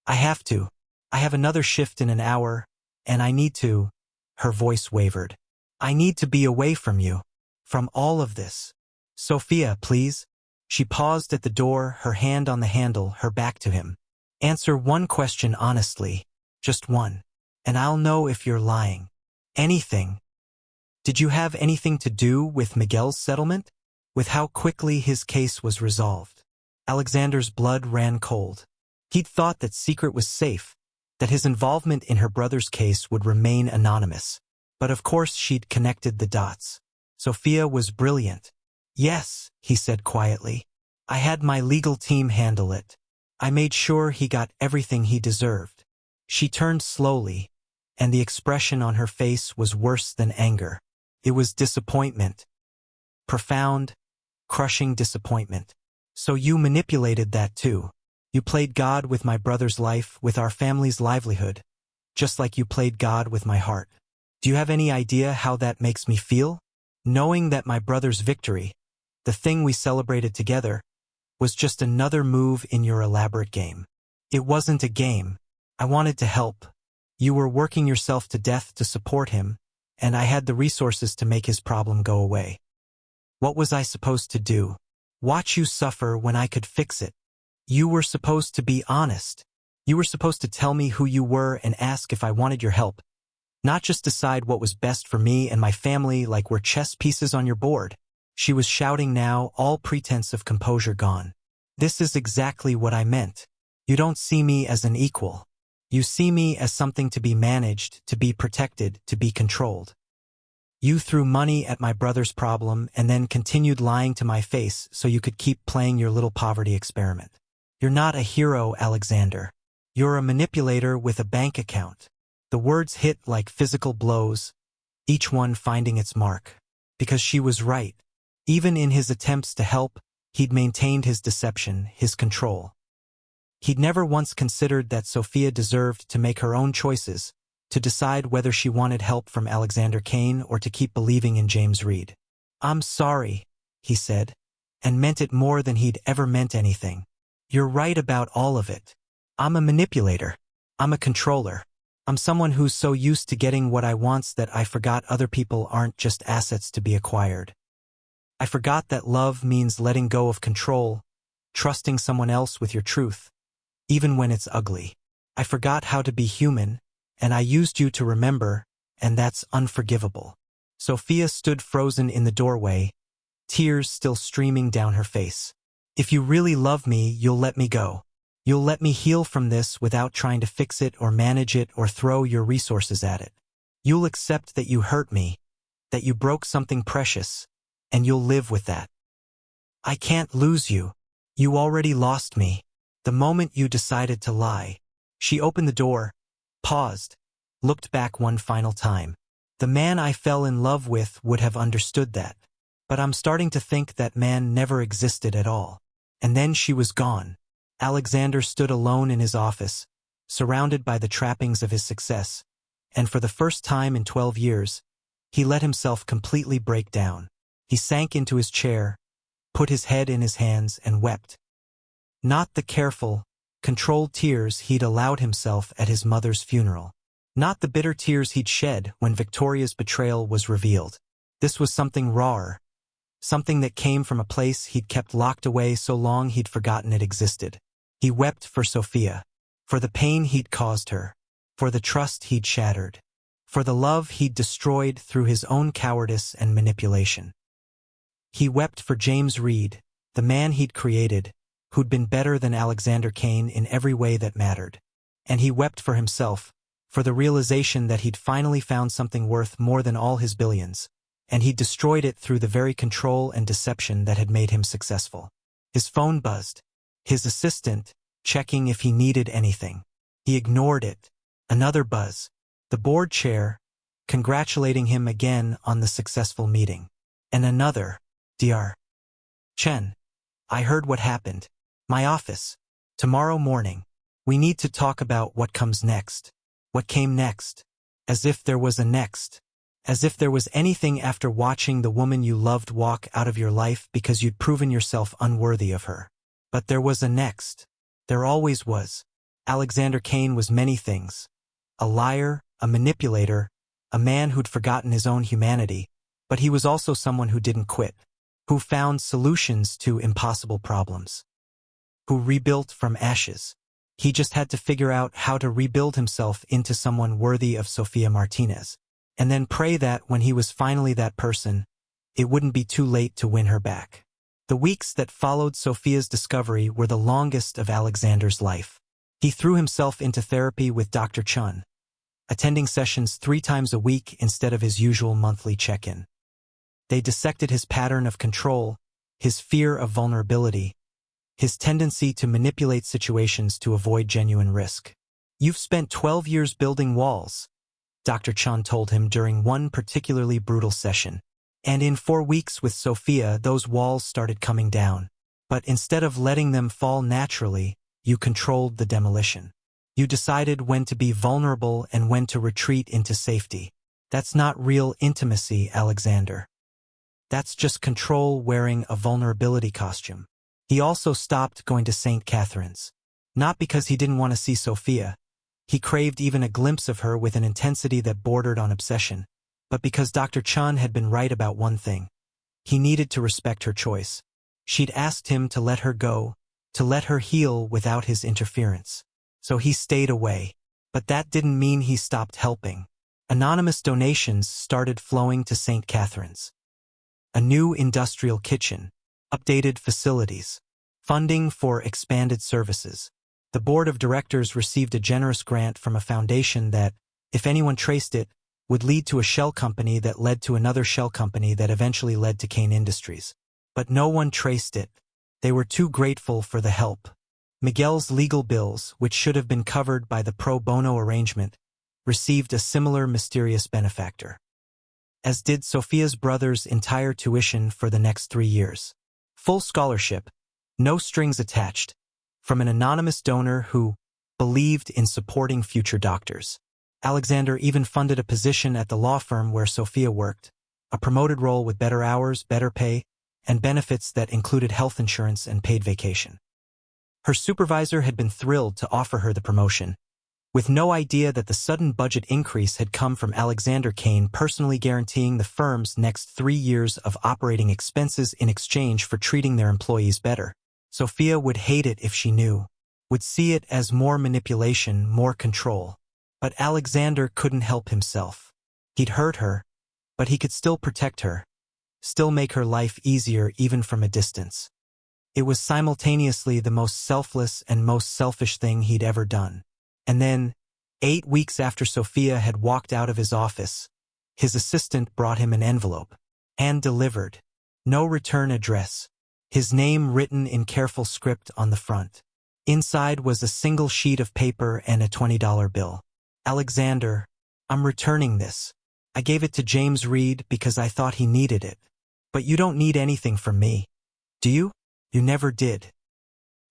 I have to. I have another shift in an hour, and I need to." Her voice wavered. "I need to be away from you. From all of this. Sophia, please." She paused at the door, her hand on the handle, her back to him. "Answer one question honestly. Just one. And I'll know if you're lying. Anything. Did you have anything to do with Miguel's settlement? With how quickly his case was resolved?" Alexander's blood ran cold. He'd thought that secret was safe, that his involvement in her brother's case would remain anonymous. But of course she'd connected the dots. Sophia was brilliant. "Yes," he said quietly. "I had my legal team handle it. I made sure he got everything he deserved." She turned slowly, and the expression on her face was worse than anger. It was disappointment. Profound, crushing disappointment. "So you manipulated that too. You played God with my brother's life, with our family's livelihood, just like you played God with my heart. Do you have any idea how that makes me feel? Knowing that my brother's victory, the thing we celebrated together, was just another move in your elaborate game. It wasn't a game. I wanted to help. You were working yourself to death to support him, and I had the resources to make his problem go away. What was I supposed to do? Watch you suffer when I could fix it. You were supposed to be honest. You were supposed to tell me who you were and ask if I wanted your help, not just decide what was best for me and my family like we're chess pieces on your board." She was shouting now, all pretense of composure gone. "This is exactly what I meant. You don't see me as an equal. You see me as something to be managed, to be protected, to be controlled. You threw money at my brother's problem and then continued lying to my face so you could keep playing your little poverty experiment. You're not a hero, Alexander. You're a manipulator with a bank account." The words hit like physical blows, each one finding its mark. Because she was right. Even in his attempts to help, he'd maintained his deception, his control. He'd never once considered that Sophia deserved to make her own choices, to decide whether she wanted help from Alexander Kane or to keep believing in James Reid. "I'm sorry," he said, and meant it more than he'd ever meant anything. "You're right about all of it. I'm a manipulator. I'm a controller. I'm someone who's so used to getting what I want that I forgot other people aren't just assets to be acquired. I forgot that love means letting go of control, trusting someone else with your truth, even when it's ugly. I forgot how to be human, and I used you to remember, and that's unforgivable." Sophia stood frozen in the doorway, tears still streaming down her face. "If you really love me, you'll let me go. You'll let me heal from this without trying to fix it or manage it or throw your resources at it. You'll accept that you hurt me, that you broke something precious, and you'll live with that. I can't lose you. You already lost me. The moment you decided to lie." She opened the door, paused, looked back one final time. "The man I fell in love with would have understood that. But I'm starting to think that man never existed at all." And then she was gone. Alexander stood alone in his office, surrounded by the trappings of his success, and for the first time in 12 years, he let himself completely break down. He sank into his chair, put his head in his hands, and wept. Not the careful, controlled tears he'd allowed himself at his mother's funeral. Not the bitter tears he'd shed when Victoria's betrayal was revealed. This was something rawer, something that came from a place he'd kept locked away so long he'd forgotten it existed. He wept for Sophia, for the pain he'd caused her, for the trust he'd shattered, for the love he'd destroyed through his own cowardice and manipulation. He wept for James Reid, the man he'd created, who'd been better than Alexander Kane in every way that mattered. And he wept for himself, for the realization that he'd finally found something worth more than all his billions, and he'd destroyed it through the very control and deception that had made him successful. His phone buzzed. His assistant, checking if he needed anything. He ignored it. Another buzz. The board chair, congratulating him again on the successful meeting. And another. Dr. Chen. I heard what happened. My office. Tomorrow morning. We need to talk about what comes next. What came next. As if there was a next. As if there was anything after watching the woman you loved walk out of your life because you'd proven yourself unworthy of her. But there was a next. There always was. Alexander Kane was many things. A liar, a manipulator, a man who'd forgotten his own humanity, but he was also someone who didn't quit, who found solutions to impossible problems, who rebuilt from ashes. He just had to figure out how to rebuild himself into someone worthy of Sophia Martinez, and then pray that when he was finally that person, it wouldn't be too late to win her back. The weeks that followed Sophia's discovery were the longest of Alexander's life. He threw himself into therapy with Dr. Chun, attending sessions 3 times a week instead of his usual monthly check-in. They dissected his pattern of control, his fear of vulnerability, his tendency to manipulate situations to avoid genuine risk. You've spent 12 years building walls, Dr. Chun told him during one particularly brutal session. And in 4 weeks with Sophia, those walls started coming down. But instead of letting them fall naturally, you controlled the demolition. You decided when to be vulnerable and when to retreat into safety. That's not real intimacy, Alexander. That's just control wearing a vulnerability costume. He also stopped going to St. Catherine's. Not because he didn't want to see Sophia. He craved even a glimpse of her with an intensity that bordered on obsession. But because Dr. Chun had been right about one thing. He needed to respect her choice. She'd asked him to let her go, to let her heal without his interference. So he stayed away. But that didn't mean he stopped helping. Anonymous donations started flowing to St. Catherine's. A new industrial kitchen, updated facilities, funding for expanded services. The board of directors received a generous grant from a foundation that, if anyone traced it, would lead to a shell company that led to another shell company that eventually led to Kane Industries. But no one traced it. They were too grateful for the help. Miguel's legal bills, which should have been covered by the pro bono arrangement, received a similar mysterious benefactor. As did Sophia's brother's entire tuition for the next 3 years. Full scholarship, no strings attached, from an anonymous donor who believed in supporting future doctors. Alexander even funded a position at the law firm where Sophia worked, a promoted role with better hours, better pay, and benefits that included health insurance and paid vacation. Her supervisor had been thrilled to offer her the promotion, with no idea that the sudden budget increase had come from Alexander Kane personally guaranteeing the firm's next 3 years of operating expenses in exchange for treating their employees better. Sophia would hate it if she knew, would see it as more manipulation, more control. But Alexander couldn't help himself. He'd hurt her, but he could still protect her, still make her life easier even from a distance. It was simultaneously the most selfless and most selfish thing he'd ever done. And then, 8 weeks after Sophia had walked out of his office, his assistant brought him an envelope, hand-delivered, no return address, his name written in careful script on the front. Inside was a single sheet of paper and a $20 bill. Alexander, I'm returning this. I gave it to James Reid because I thought he needed it. But you don't need anything from me. Do you? You never did.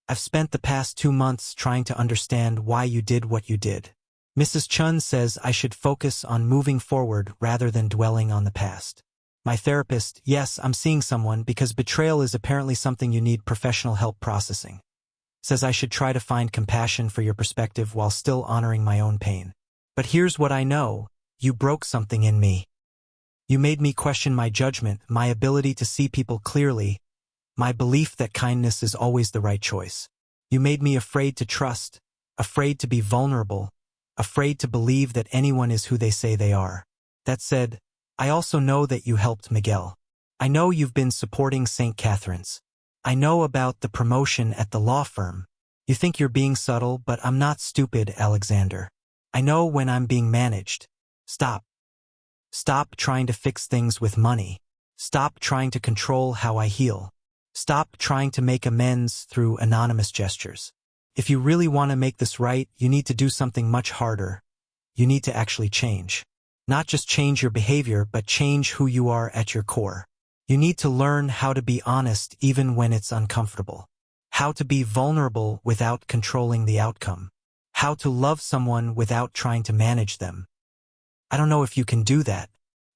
I've spent the past 2 months trying to understand why you did what you did. Mrs. Chun says I should focus on moving forward rather than dwelling on the past. My therapist, yes, I'm seeing someone because betrayal is apparently something you need professional help processing. Says I should try to find compassion for your perspective while still honoring my own pain. But here's what I know. You broke something in me. You made me question my judgment, my ability to see people clearly, my belief that kindness is always the right choice. You made me afraid to trust, afraid to be vulnerable, afraid to believe that anyone is who they say they are. That said, I also know that you helped Miguel. I know you've been supporting St. Catherine's. I know about the promotion at the law firm. You think you're being subtle, but I'm not stupid, Alexander. I know when I'm being managed. Stop. Stop trying to fix things with money. Stop trying to control how I heal. Stop trying to make amends through anonymous gestures. If you really want to make this right, you need to do something much harder. You need to actually change. Not just change your behavior, but change who you are at your core. You need to learn how to be honest even when it's uncomfortable. How to be vulnerable without controlling the outcome. How to love someone without trying to manage them. I don't know if you can do that.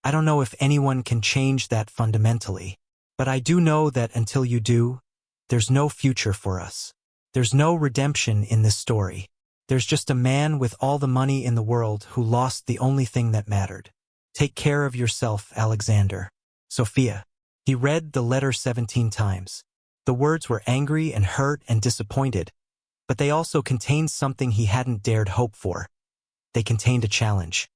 I don't know if anyone can change that fundamentally. But I do know that until you do, there's no future for us. There's no redemption in this story. There's just a man with all the money in the world who lost the only thing that mattered. Take care of yourself, Alexander. Sophia. He read the letter 17 times. The words were angry and hurt and disappointed, but they also contained something he hadn't dared hope for. They contained a challenge.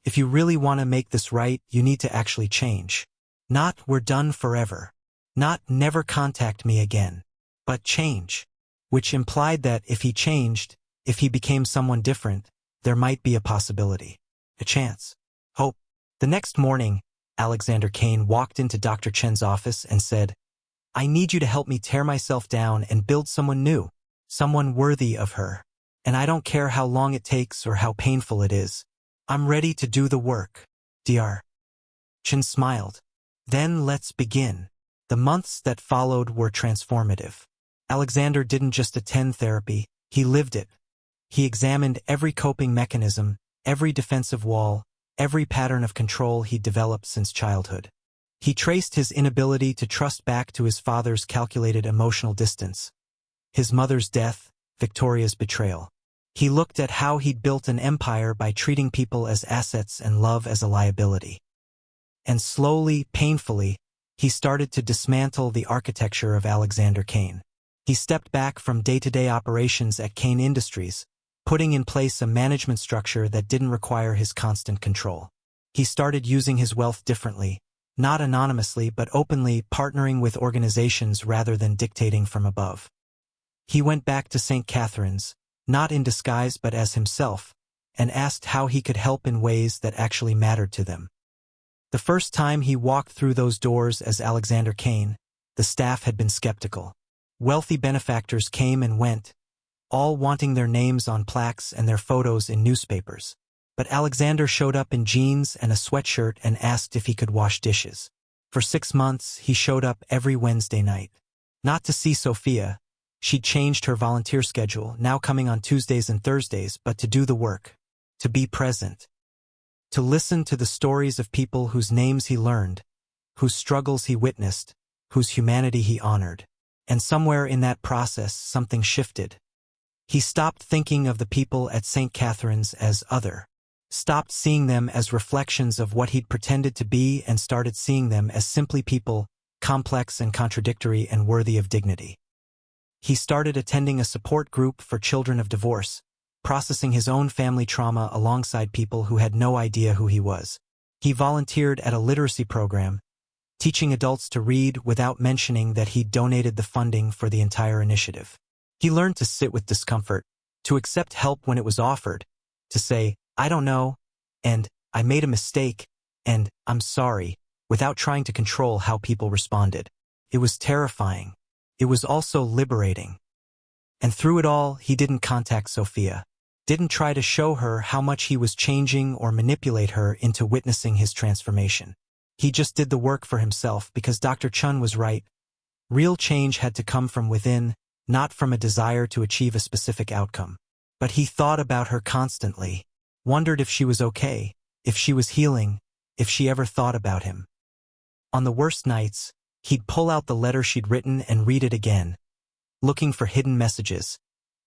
If you really want to make this right, you need to actually change. Not we're done forever. Not never contact me again. But change. Which implied that if he changed, if he became someone different, there might be a possibility. A chance. Hope. The next morning, Alexander Kane walked into Dr. Chen's office and said, I need you to help me tear myself down and build someone new. Someone worthy of her. And I don't care how long it takes or how painful it is. I'm ready to do the work. Dr. Chen smiled. Then let's begin. The months that followed were transformative. Alexander didn't just attend therapy, he lived it. He examined every coping mechanism, every defensive wall, every pattern of control he'd developed since childhood. He traced his inability to trust back to his father's calculated emotional distance, his mother's death, Victoria's betrayal. He looked at how he'd built an empire by treating people as assets and love as a liability. And slowly, painfully, he started to dismantle the architecture of Alexander Kane. He stepped back from day-to-day operations at Kane Industries, putting in place a management structure that didn't require his constant control. He started using his wealth differently, not anonymously but openly, partnering with organizations rather than dictating from above. He went back to St. Catherine's, not in disguise but as himself, and asked how he could help in ways that actually mattered to them. The first time he walked through those doors as Alexander Kane, the staff had been skeptical. Wealthy benefactors came and went, all wanting their names on plaques and their photos in newspapers. But Alexander showed up in jeans and a sweatshirt and asked if he could wash dishes. For 6 months, he showed up every Wednesday night. Not to see Sophia. She'd changed her volunteer schedule, now coming on Tuesdays and Thursdays, but to do the work. To be present. To listen to the stories of people whose names he learned, whose struggles he witnessed, whose humanity he honored. And somewhere in that process, something shifted. He stopped thinking of the people at St. Catherine's as other. Stopped seeing them as reflections of what he'd pretended to be and started seeing them as simply people, complex and contradictory and worthy of dignity. He started attending a support group for children of divorce, processing his own family trauma alongside people who had no idea who he was. He volunteered at a literacy program, teaching adults to read without mentioning that he'd donated the funding for the entire initiative. He learned to sit with discomfort, to accept help when it was offered, to say, I don't know, and I made a mistake, and I'm sorry, without trying to control how people responded. It was terrifying. It was also liberating. And through it all, he didn't contact Sophia. Didn't try to show her how much he was changing or manipulate her into witnessing his transformation. He just did the work for himself because Dr. Chen was right. Real change had to come from within, not from a desire to achieve a specific outcome. But he thought about her constantly, wondered if she was okay, if she was healing, if she ever thought about him. On the worst nights, he'd pull out the letter she'd written and read it again, looking for hidden messages,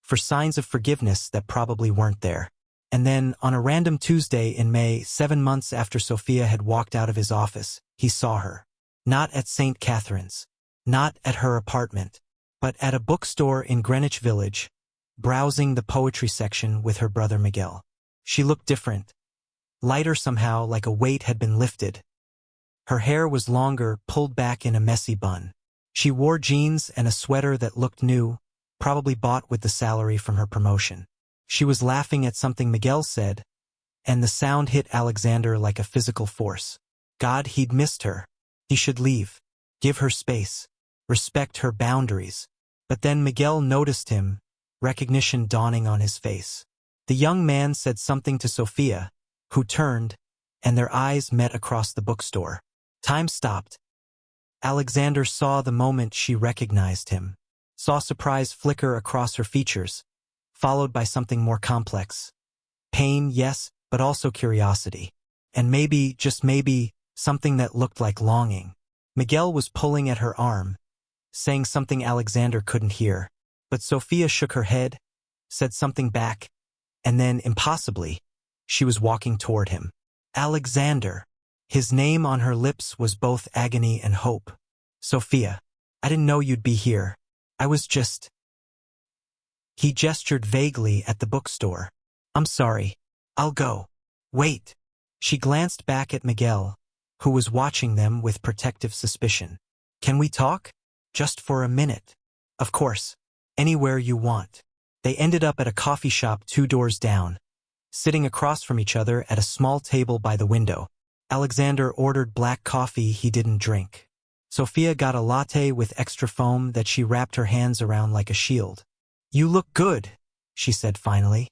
for signs of forgiveness that probably weren't there. And then, on a random Tuesday in May, 7 months after Sophia had walked out of his office, he saw her. Not at St. Catherine's, not at her apartment, but at a bookstore in Greenwich Village, browsing the poetry section with her brother Miguel. She looked different, lighter somehow, like a weight had been lifted. Her hair was longer, pulled back in a messy bun. She wore jeans and a sweater that looked new, probably bought with the salary from her promotion. She was laughing at something Miguel said, and the sound hit Alexander like a physical force. God, he'd missed her. He should leave. Give her space. respect her boundaries. But then Miguel noticed him, recognition dawning on his face. The young man said something to Sophia, who turned, and their eyes met across the bookstore. Time stopped. Alexander saw the moment she recognized him, saw surprise flicker across her features, followed by something more complex. Pain, yes, but also curiosity. And maybe, just maybe, something that looked like longing. Miguel was pulling at her arm, saying something Alexander couldn't hear. But Sophia shook her head, said something back, and then, impossibly, she was walking toward him. Alexander. His name on her lips was both agony and hope. Sophia, I didn't know you'd be here. I was just... He gestured vaguely at the bookstore. I'm sorry. I'll go. Wait. She glanced back at Miguel, who was watching them with protective suspicion. Can we talk? Just for a minute. Of course. Anywhere you want. They ended up at a coffee shop 2 doors down, sitting across from each other at a small table by the window. Alexander ordered black coffee he didn't drink. Sophia got a latte with extra foam that she wrapped her hands around like a shield. You look good, she said finally.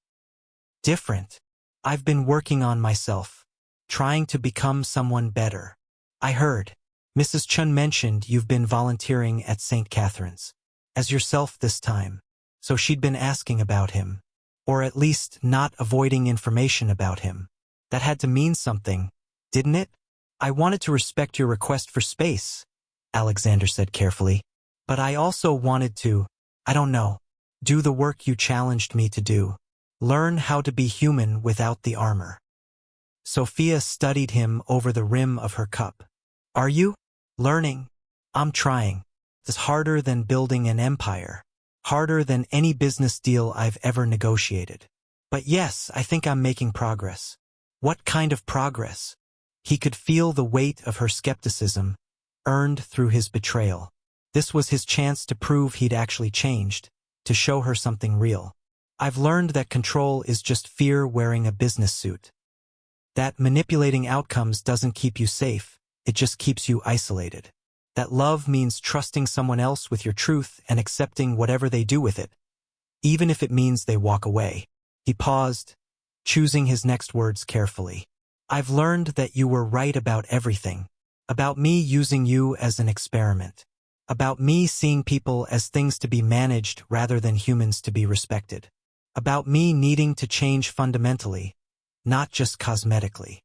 Different. I've been working on myself, trying to become someone better. I heard. Mrs. Chun mentioned you've been volunteering at St. Catherine's. As yourself this time. So she'd been asking about him. Or at least not avoiding information about him. That had to mean something, didn't it? I wanted to respect your request for space, Alexander said carefully. But I also wanted to, I don't know, do the work you challenged me to do. Learn how to be human without the armor. Sophia studied him over the rim of her cup. Are you? Learning? I'm trying. It's harder than building an empire. Harder than any business deal I've ever negotiated. But yes, I think I'm making progress. What kind of progress? He could feel the weight of her skepticism, earned through his betrayal. This was his chance to prove he'd actually changed, to show her something real. I've learned that control is just fear wearing a business suit. That manipulating outcomes doesn't keep you safe, it just keeps you isolated. That love means trusting someone else with your truth and accepting whatever they do with it, even if it means they walk away. He paused, choosing his next words carefully. I've learned that you were right about everything. About me using you as an experiment. About me seeing people as things to be managed rather than humans to be respected. About me needing to change fundamentally, not just cosmetically.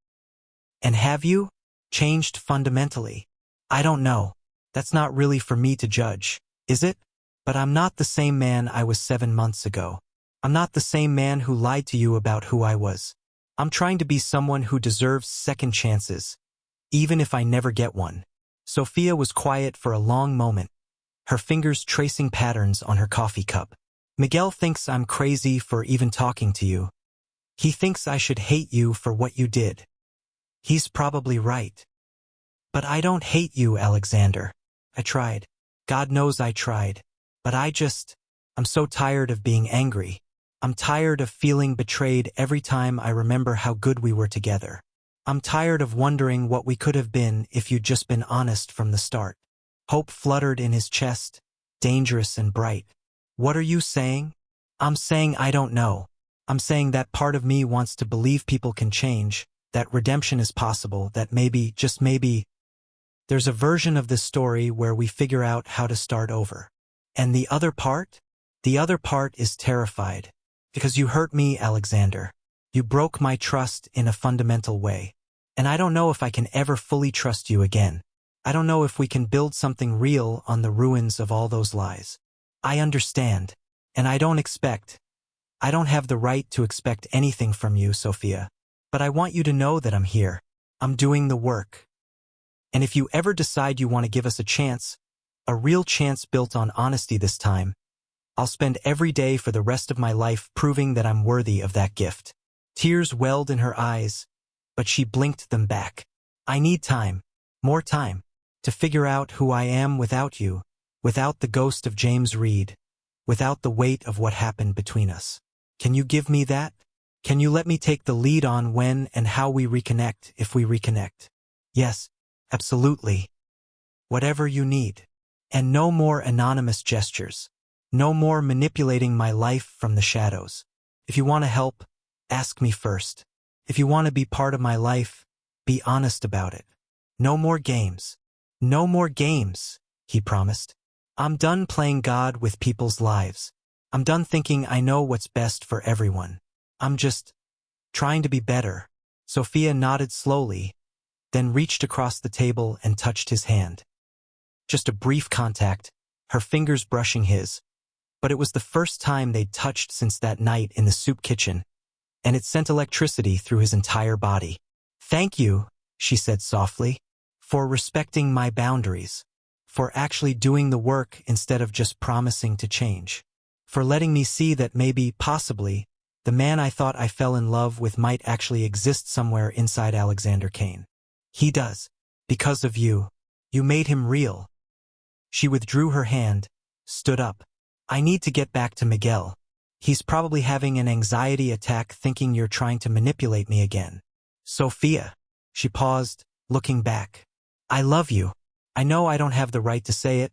And have you? Changed fundamentally? I don't know. That's not really for me to judge, is it? But I'm not the same man I was 7 months ago. I'm not the same man who lied to you about who I was. I'm trying to be someone who deserves second chances, even if I never get one. Sophia was quiet for a long moment, her fingers tracing patterns on her coffee cup. Miguel thinks I'm crazy for even talking to you. He thinks I should hate you for what you did. He's probably right. But I don't hate you, Alexander. I tried. God knows I tried. But I'm so tired of being angry. I'm tired of feeling betrayed every time I remember how good we were together. I'm tired of wondering what we could have been if you'd just been honest from the start. Hope fluttered in his chest, dangerous and bright. What are you saying? I'm saying I don't know. I'm saying that part of me wants to believe people can change, that redemption is possible, that maybe, just maybe, there's a version of this story where we figure out how to start over. And the other part? The other part is terrified. Because you hurt me, Alexander. You broke my trust in a fundamental way. And I don't know if I can ever fully trust you again. I don't know if we can build something real on the ruins of all those lies. I understand. And I don't have the right to expect anything from you, Sophia. But I want you to know that I'm here. I'm doing the work. And if you ever decide you want to give us a chance, a real chance built on honesty this time, I'll spend every day for the rest of my life proving that I'm worthy of that gift. Tears welled in her eyes, but she blinked them back. I need time, more time, to figure out who I am without you, without the ghost of James Reid, without the weight of what happened between us. Can you give me that? Can you let me take the lead on when and how we reconnect if we reconnect? Yes, absolutely. Whatever you need. And no more anonymous gestures. No more manipulating my life from the shadows. If you want to help, ask me first. If you want to be part of my life, be honest about it. No more games. No more games, he promised. I'm done playing God with people's lives. I'm done thinking I know what's best for everyone. I'm just trying to be better. Sophia nodded slowly, then reached across the table and touched his hand. Just a brief contact, her fingers brushing his. But it was the first time they'd touched since that night in the soup kitchen, and it sent electricity through his entire body. Thank you, she said softly, for respecting my boundaries, for actually doing the work instead of just promising to change, for letting me see that maybe, possibly, the man I thought I fell in love with might actually exist somewhere inside Alexander Kane. He does. Because of you. You made him real. She withdrew her hand, stood up. I need to get back to Miguel. He's probably having an anxiety attack thinking you're trying to manipulate me again. Sophia. She paused, looking back. I love you. I know I don't have the right to say it,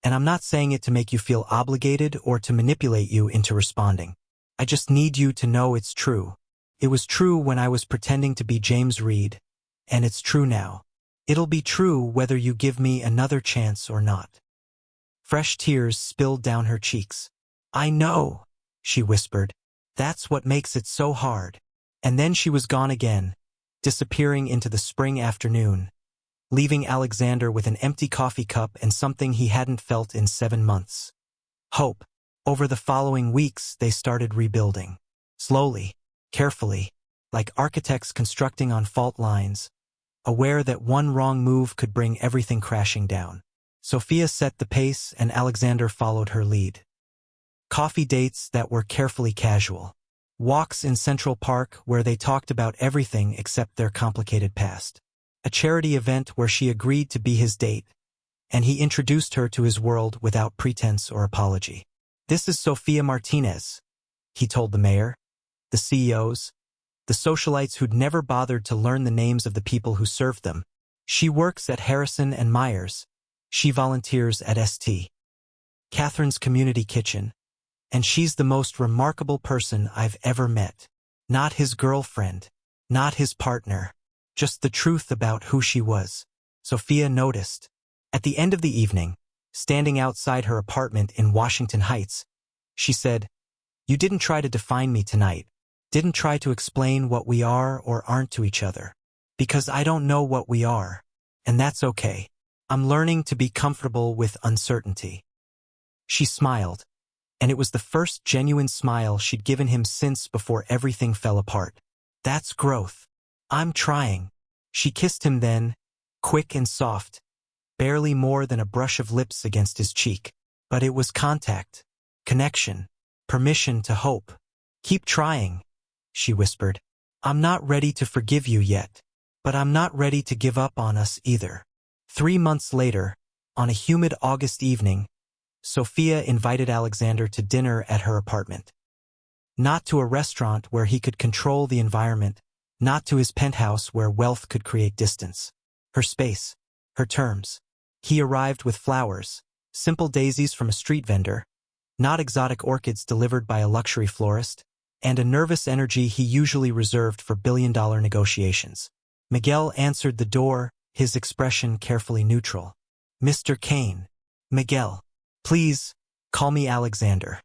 and I'm not saying it to make you feel obligated or to manipulate you into responding. I just need you to know it's true. It was true when I was pretending to be James Reid, and it's true now. It'll be true whether you give me another chance or not. Fresh tears spilled down her cheeks. I know, she whispered. That's what makes it so hard. And then she was gone again, disappearing into the spring afternoon, leaving Alexander with an empty coffee cup and something he hadn't felt in 7 months. Hope. Over the following weeks, they started rebuilding. Slowly, carefully, like architects constructing on fault lines, aware that one wrong move could bring everything crashing down. Sophia set the pace and Alexander followed her lead. Coffee dates that were carefully casual. Walks in Central Park where they talked about everything except their complicated past. A charity event where she agreed to be his date, and he introduced her to his world without pretense or apology. This is Sophia Martinez, he told the mayor, the CEOs, the socialites who'd never bothered to learn the names of the people who served them. She works at Harrison and Myers. She volunteers at St. Catherine's Community Kitchen, and she's the most remarkable person I've ever met. Not his girlfriend, not his partner, just the truth about who she was. Sophia noticed. At the end of the evening, standing outside her apartment in Washington Heights, she said, You didn't try to define me tonight, didn't try to explain what we are or aren't to each other. Because I don't know what we are, and that's okay. I'm learning to be comfortable with uncertainty. She smiled, and it was the first genuine smile she'd given him since before everything fell apart. That's growth. I'm trying. She kissed him then, quick and soft, barely more than a brush of lips against his cheek. But it was contact, connection, permission to hope. Keep trying, she whispered. I'm not ready to forgive you yet, but I'm not ready to give up on us either. 3 months later, on a humid August evening, Sophia invited Alexander to dinner at her apartment. Not to a restaurant where he could control the environment, not to his penthouse where wealth could create distance. Her space, her terms. He arrived with flowers, simple daisies from a street vendor, not exotic orchids delivered by a luxury florist, and a nervous energy he usually reserved for billion-dollar negotiations. Miguel answered the door, his expression carefully neutral. Mr. Kane. Miguel. Please, call me Alexander.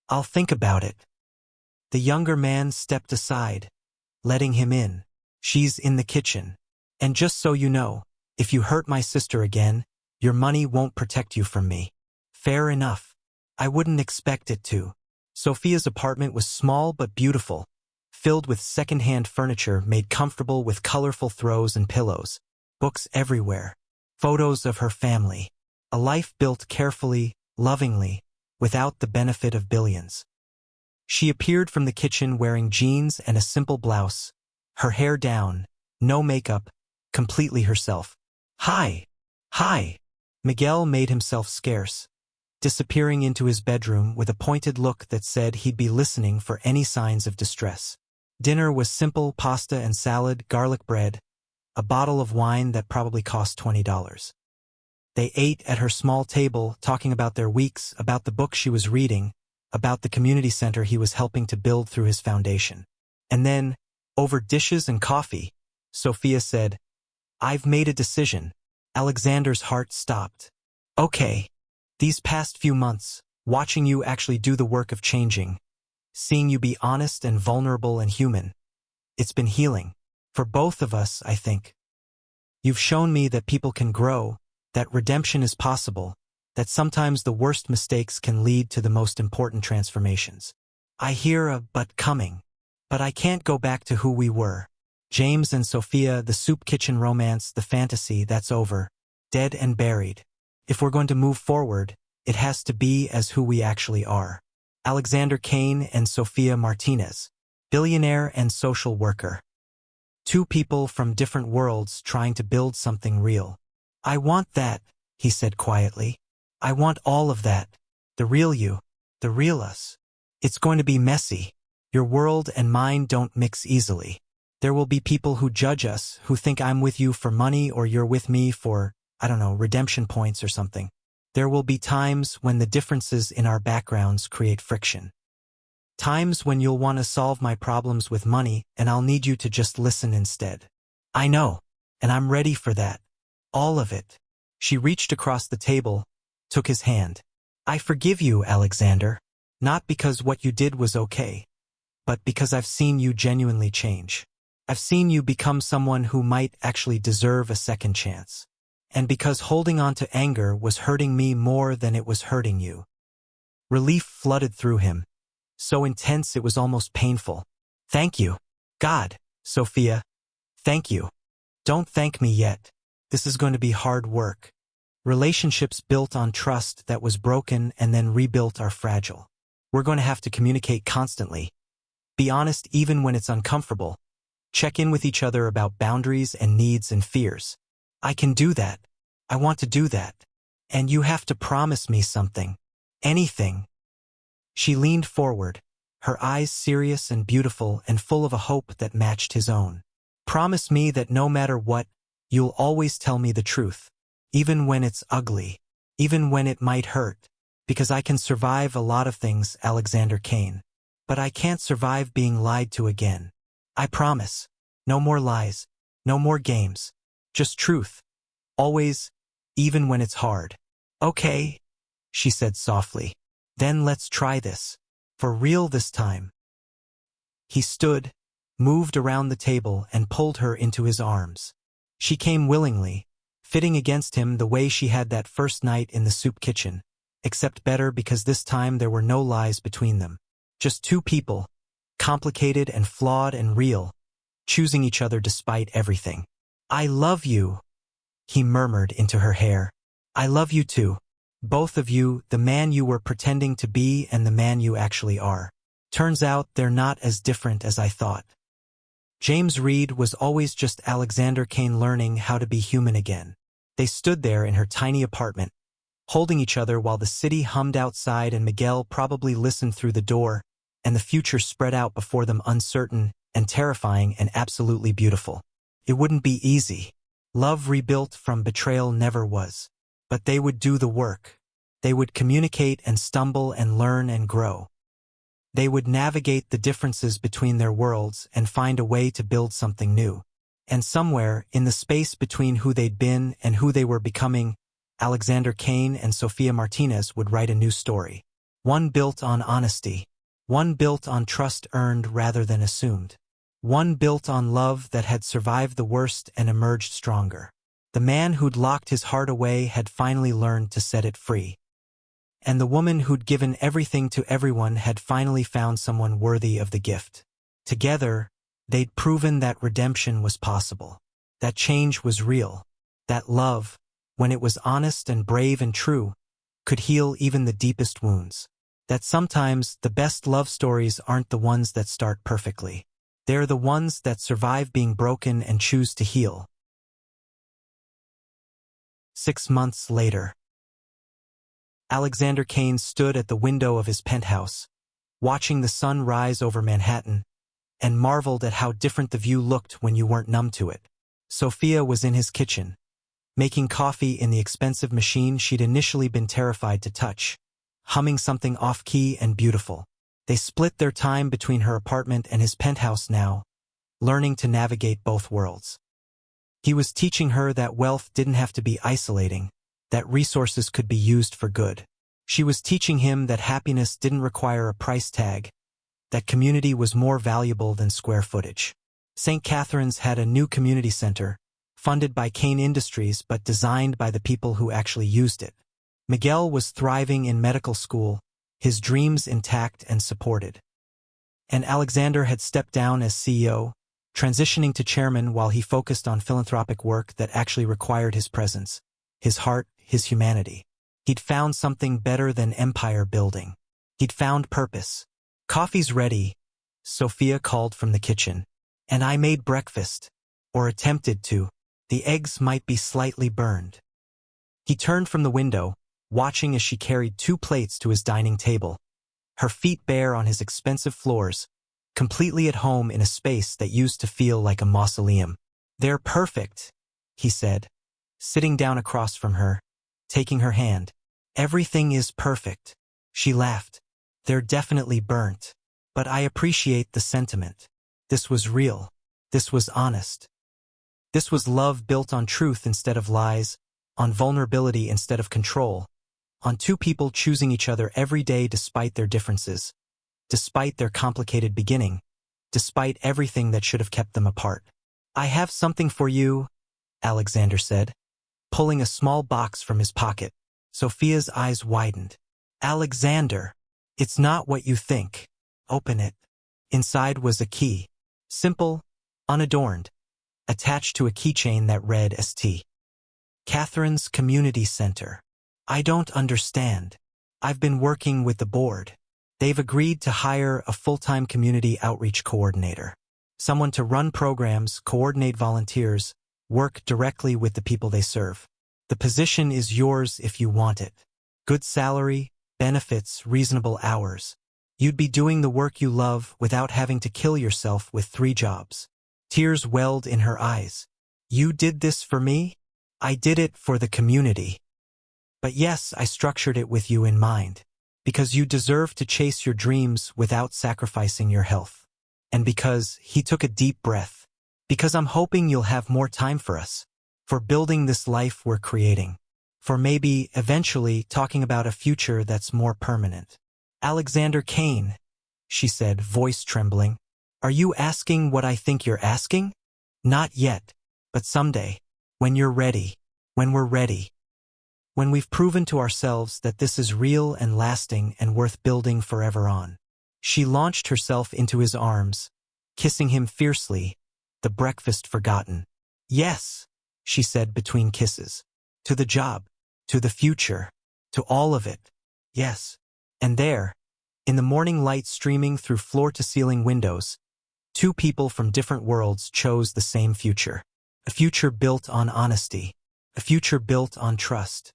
I'll think about it. The younger man stepped aside, letting him in. She's in the kitchen. And just so you know, if you hurt my sister again, your money won't protect you from me. Fair enough. I wouldn't expect it to. Sophia's apartment was small but beautiful, filled with second-hand furniture made comfortable with colorful throws and pillows, books everywhere, photos of her family, a life built carefully, lovingly, without the benefit of billions. She appeared from the kitchen wearing jeans and a simple blouse, her hair down, no makeup, completely herself. Hi! Hi! Miguel made himself scarce, disappearing into his bedroom with a pointed look that said he'd be listening for any signs of distress. Dinner was simple pasta and salad, garlic bread, a bottle of wine that probably cost $20. They ate at her small table, talking about their weeks, about the book she was reading, about the community center he was helping to build through his foundation. And then, over dishes and coffee, Sophia said, "I've made a decision." Alexander's heart stopped. "Okay. These past few months, watching you actually do the work of changing, seeing you be honest and vulnerable and human, it's been healing. For both of us, I think. You've shown me that people can grow, that redemption is possible, that sometimes the worst mistakes can lead to the most important transformations. I hear a but coming, but I can't go back to who we were. James and Sophia, the soup kitchen romance, the fantasy, that's over, dead and buried. If we're going to move forward, it has to be as who we actually are." Alexander Kane and Sophia Martinez, billionaire and social worker. Two people from different worlds trying to build something real. "I want that," he said quietly. "I want all of that. The real you, the real us. It's going to be messy. Your world and mine don't mix easily. There will be people who judge us, who think I'm with you for money or you're with me for, I don't know, redemption points or something. There will be times when the differences in our backgrounds create friction. Times when you'll want to solve my problems with money and I'll need you to just listen instead. I know, and I'm ready for that. All of it." She reached across the table, took his hand. "I forgive you, Alexander. Not because what you did was okay, but because I've seen you genuinely change. I've seen you become someone who might actually deserve a second chance. And because holding on to anger was hurting me more than it was hurting you." Relief flooded through him, so intense it was almost painful. "Thank you. God, Sophia. Thank you. Don't thank me yet. This is going to be hard work. Relationships built on trust that was broken and then rebuilt are fragile. We're going to have to communicate constantly. Be honest even when it's uncomfortable. Check in with each other about boundaries and needs and fears. I can do that. I want to do that. And you have to promise me something. Anything." She leaned forward, her eyes serious and beautiful and full of a hope that matched his own. "Promise me that no matter what, you'll always tell me the truth, even when it's ugly, even when it might hurt, because I can survive a lot of things, Alexander Kane. But I can't survive being lied to again. I promise. No more lies, no more games, just truth. Always, even when it's hard." "Okay," she said softly. "Then let's try this. For real this time." He stood, moved around the table and pulled her into his arms. She came willingly, fitting against him the way she had that first night in the soup kitchen, except better because this time there were no lies between them. Just two people, complicated and flawed and real, choosing each other despite everything. "I love you," he murmured into her hair. "I love you too. Both of you, the man you were pretending to be and the man you actually are. Turns out they're not as different as I thought." James Reid was always just Alexander Kane learning how to be human again. They stood there in her tiny apartment, holding each other while the city hummed outside and Miguel probably listened through the door, and the future spread out before them, uncertain and terrifying and absolutely beautiful. It wouldn't be easy. Love rebuilt from betrayal never was. But they would do the work. They would communicate and stumble and learn and grow. They would navigate the differences between their worlds and find a way to build something new. And somewhere, in the space between who they'd been and who they were becoming, Alexander Kane and Sophia Martinez would write a new story. One built on honesty. One built on trust earned rather than assumed. One built on love that had survived the worst and emerged stronger. The man who'd locked his heart away had finally learned to set it free. And the woman who'd given everything to everyone had finally found someone worthy of the gift. Together, they'd proven that redemption was possible. That change was real. That love, when it was honest and brave and true, could heal even the deepest wounds. That sometimes the best love stories aren't the ones that start perfectly. They're the ones that survive being broken and choose to heal. 6 months later. Alexander Kane stood at the window of his penthouse, watching the sun rise over Manhattan, and marveled at how different the view looked when you weren't numb to it. Sophia was in his kitchen, making coffee in the expensive machine she'd initially been terrified to touch, humming something off-key and beautiful. They split their time between her apartment and his penthouse now, learning to navigate both worlds. He was teaching her that wealth didn't have to be isolating, that resources could be used for good. She was teaching him that happiness didn't require a price tag, that community was more valuable than square footage. St. Catherine's had a new community center, funded by Kane Industries but designed by the people who actually used it. Miguel was thriving in medical school, his dreams intact and supported. And Alexander had stepped down as CEO, transitioning to chairman while he focused on philanthropic work that actually required his presence, his heart, his humanity. He'd found something better than empire building. He'd found purpose. "Coffee's ready," Sophia called from the kitchen. "And I made breakfast, or attempted to. The eggs might be slightly burned." He turned from the window, watching as she carried 2 plates to his dining table, her feet bare on his expensive floors, completely at home in a space that used to feel like a mausoleum. "They're perfect," he said, sitting down across from her, taking her hand. "Everything is perfect." She laughed. "They're definitely burnt. But I appreciate the sentiment. This was real. This was honest. This was love built on truth instead of lies, on vulnerability instead of control, on 2 people choosing each other every day despite their differences, despite their complicated beginning, despite everything that should have kept them apart. "I have something for you," Alexander said, pulling a small box from his pocket. Sophia's eyes widened. "Alexander, it's not what you think. Open it." Inside was a key. Simple, unadorned, attached to a keychain that read St. Catherine's Community Center. "I don't understand. I've been working with the board. They've agreed to hire a full-time community outreach coordinator. Someone to run programs, coordinate volunteers, work directly with the people they serve. The position is yours if you want it. Good salary, benefits, reasonable hours. You'd be doing the work you love without having to kill yourself with 3 jobs. Tears welled in her eyes. "You did this for me? I did it for the community. But yes, I structured it with you in mind. Because you deserve to chase your dreams without sacrificing your health. And because," he took a deep breath, "because I'm hoping you'll have more time for us. For building this life we're creating. For maybe, eventually, talking about a future that's more permanent." "Alexander Kane," she said, voice trembling. "Are you asking what I think you're asking?" "Not yet, but someday. When you're ready. When we're ready. When we've proven to ourselves that this is real and lasting and worth building forever on." She launched herself into his arms, kissing him fiercely, the breakfast forgotten. "Yes," she said between kisses. "To the job. To the future. To all of it. Yes." And there, in the morning light streaming through floor-to-ceiling windows, 2 people from different worlds chose the same future. A future built on honesty. A future built on trust.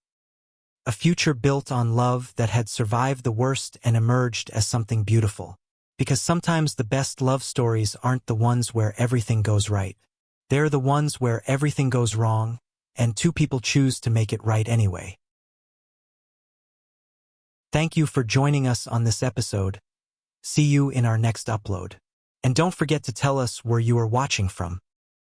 A future built on love that had survived the worst and emerged as something beautiful. Because sometimes the best love stories aren't the ones where everything goes right. They're the ones where everything goes wrong, and 2 people choose to make it right anyway. Thank you for joining us on this episode. See you in our next upload. And don't forget to tell us where you are watching from.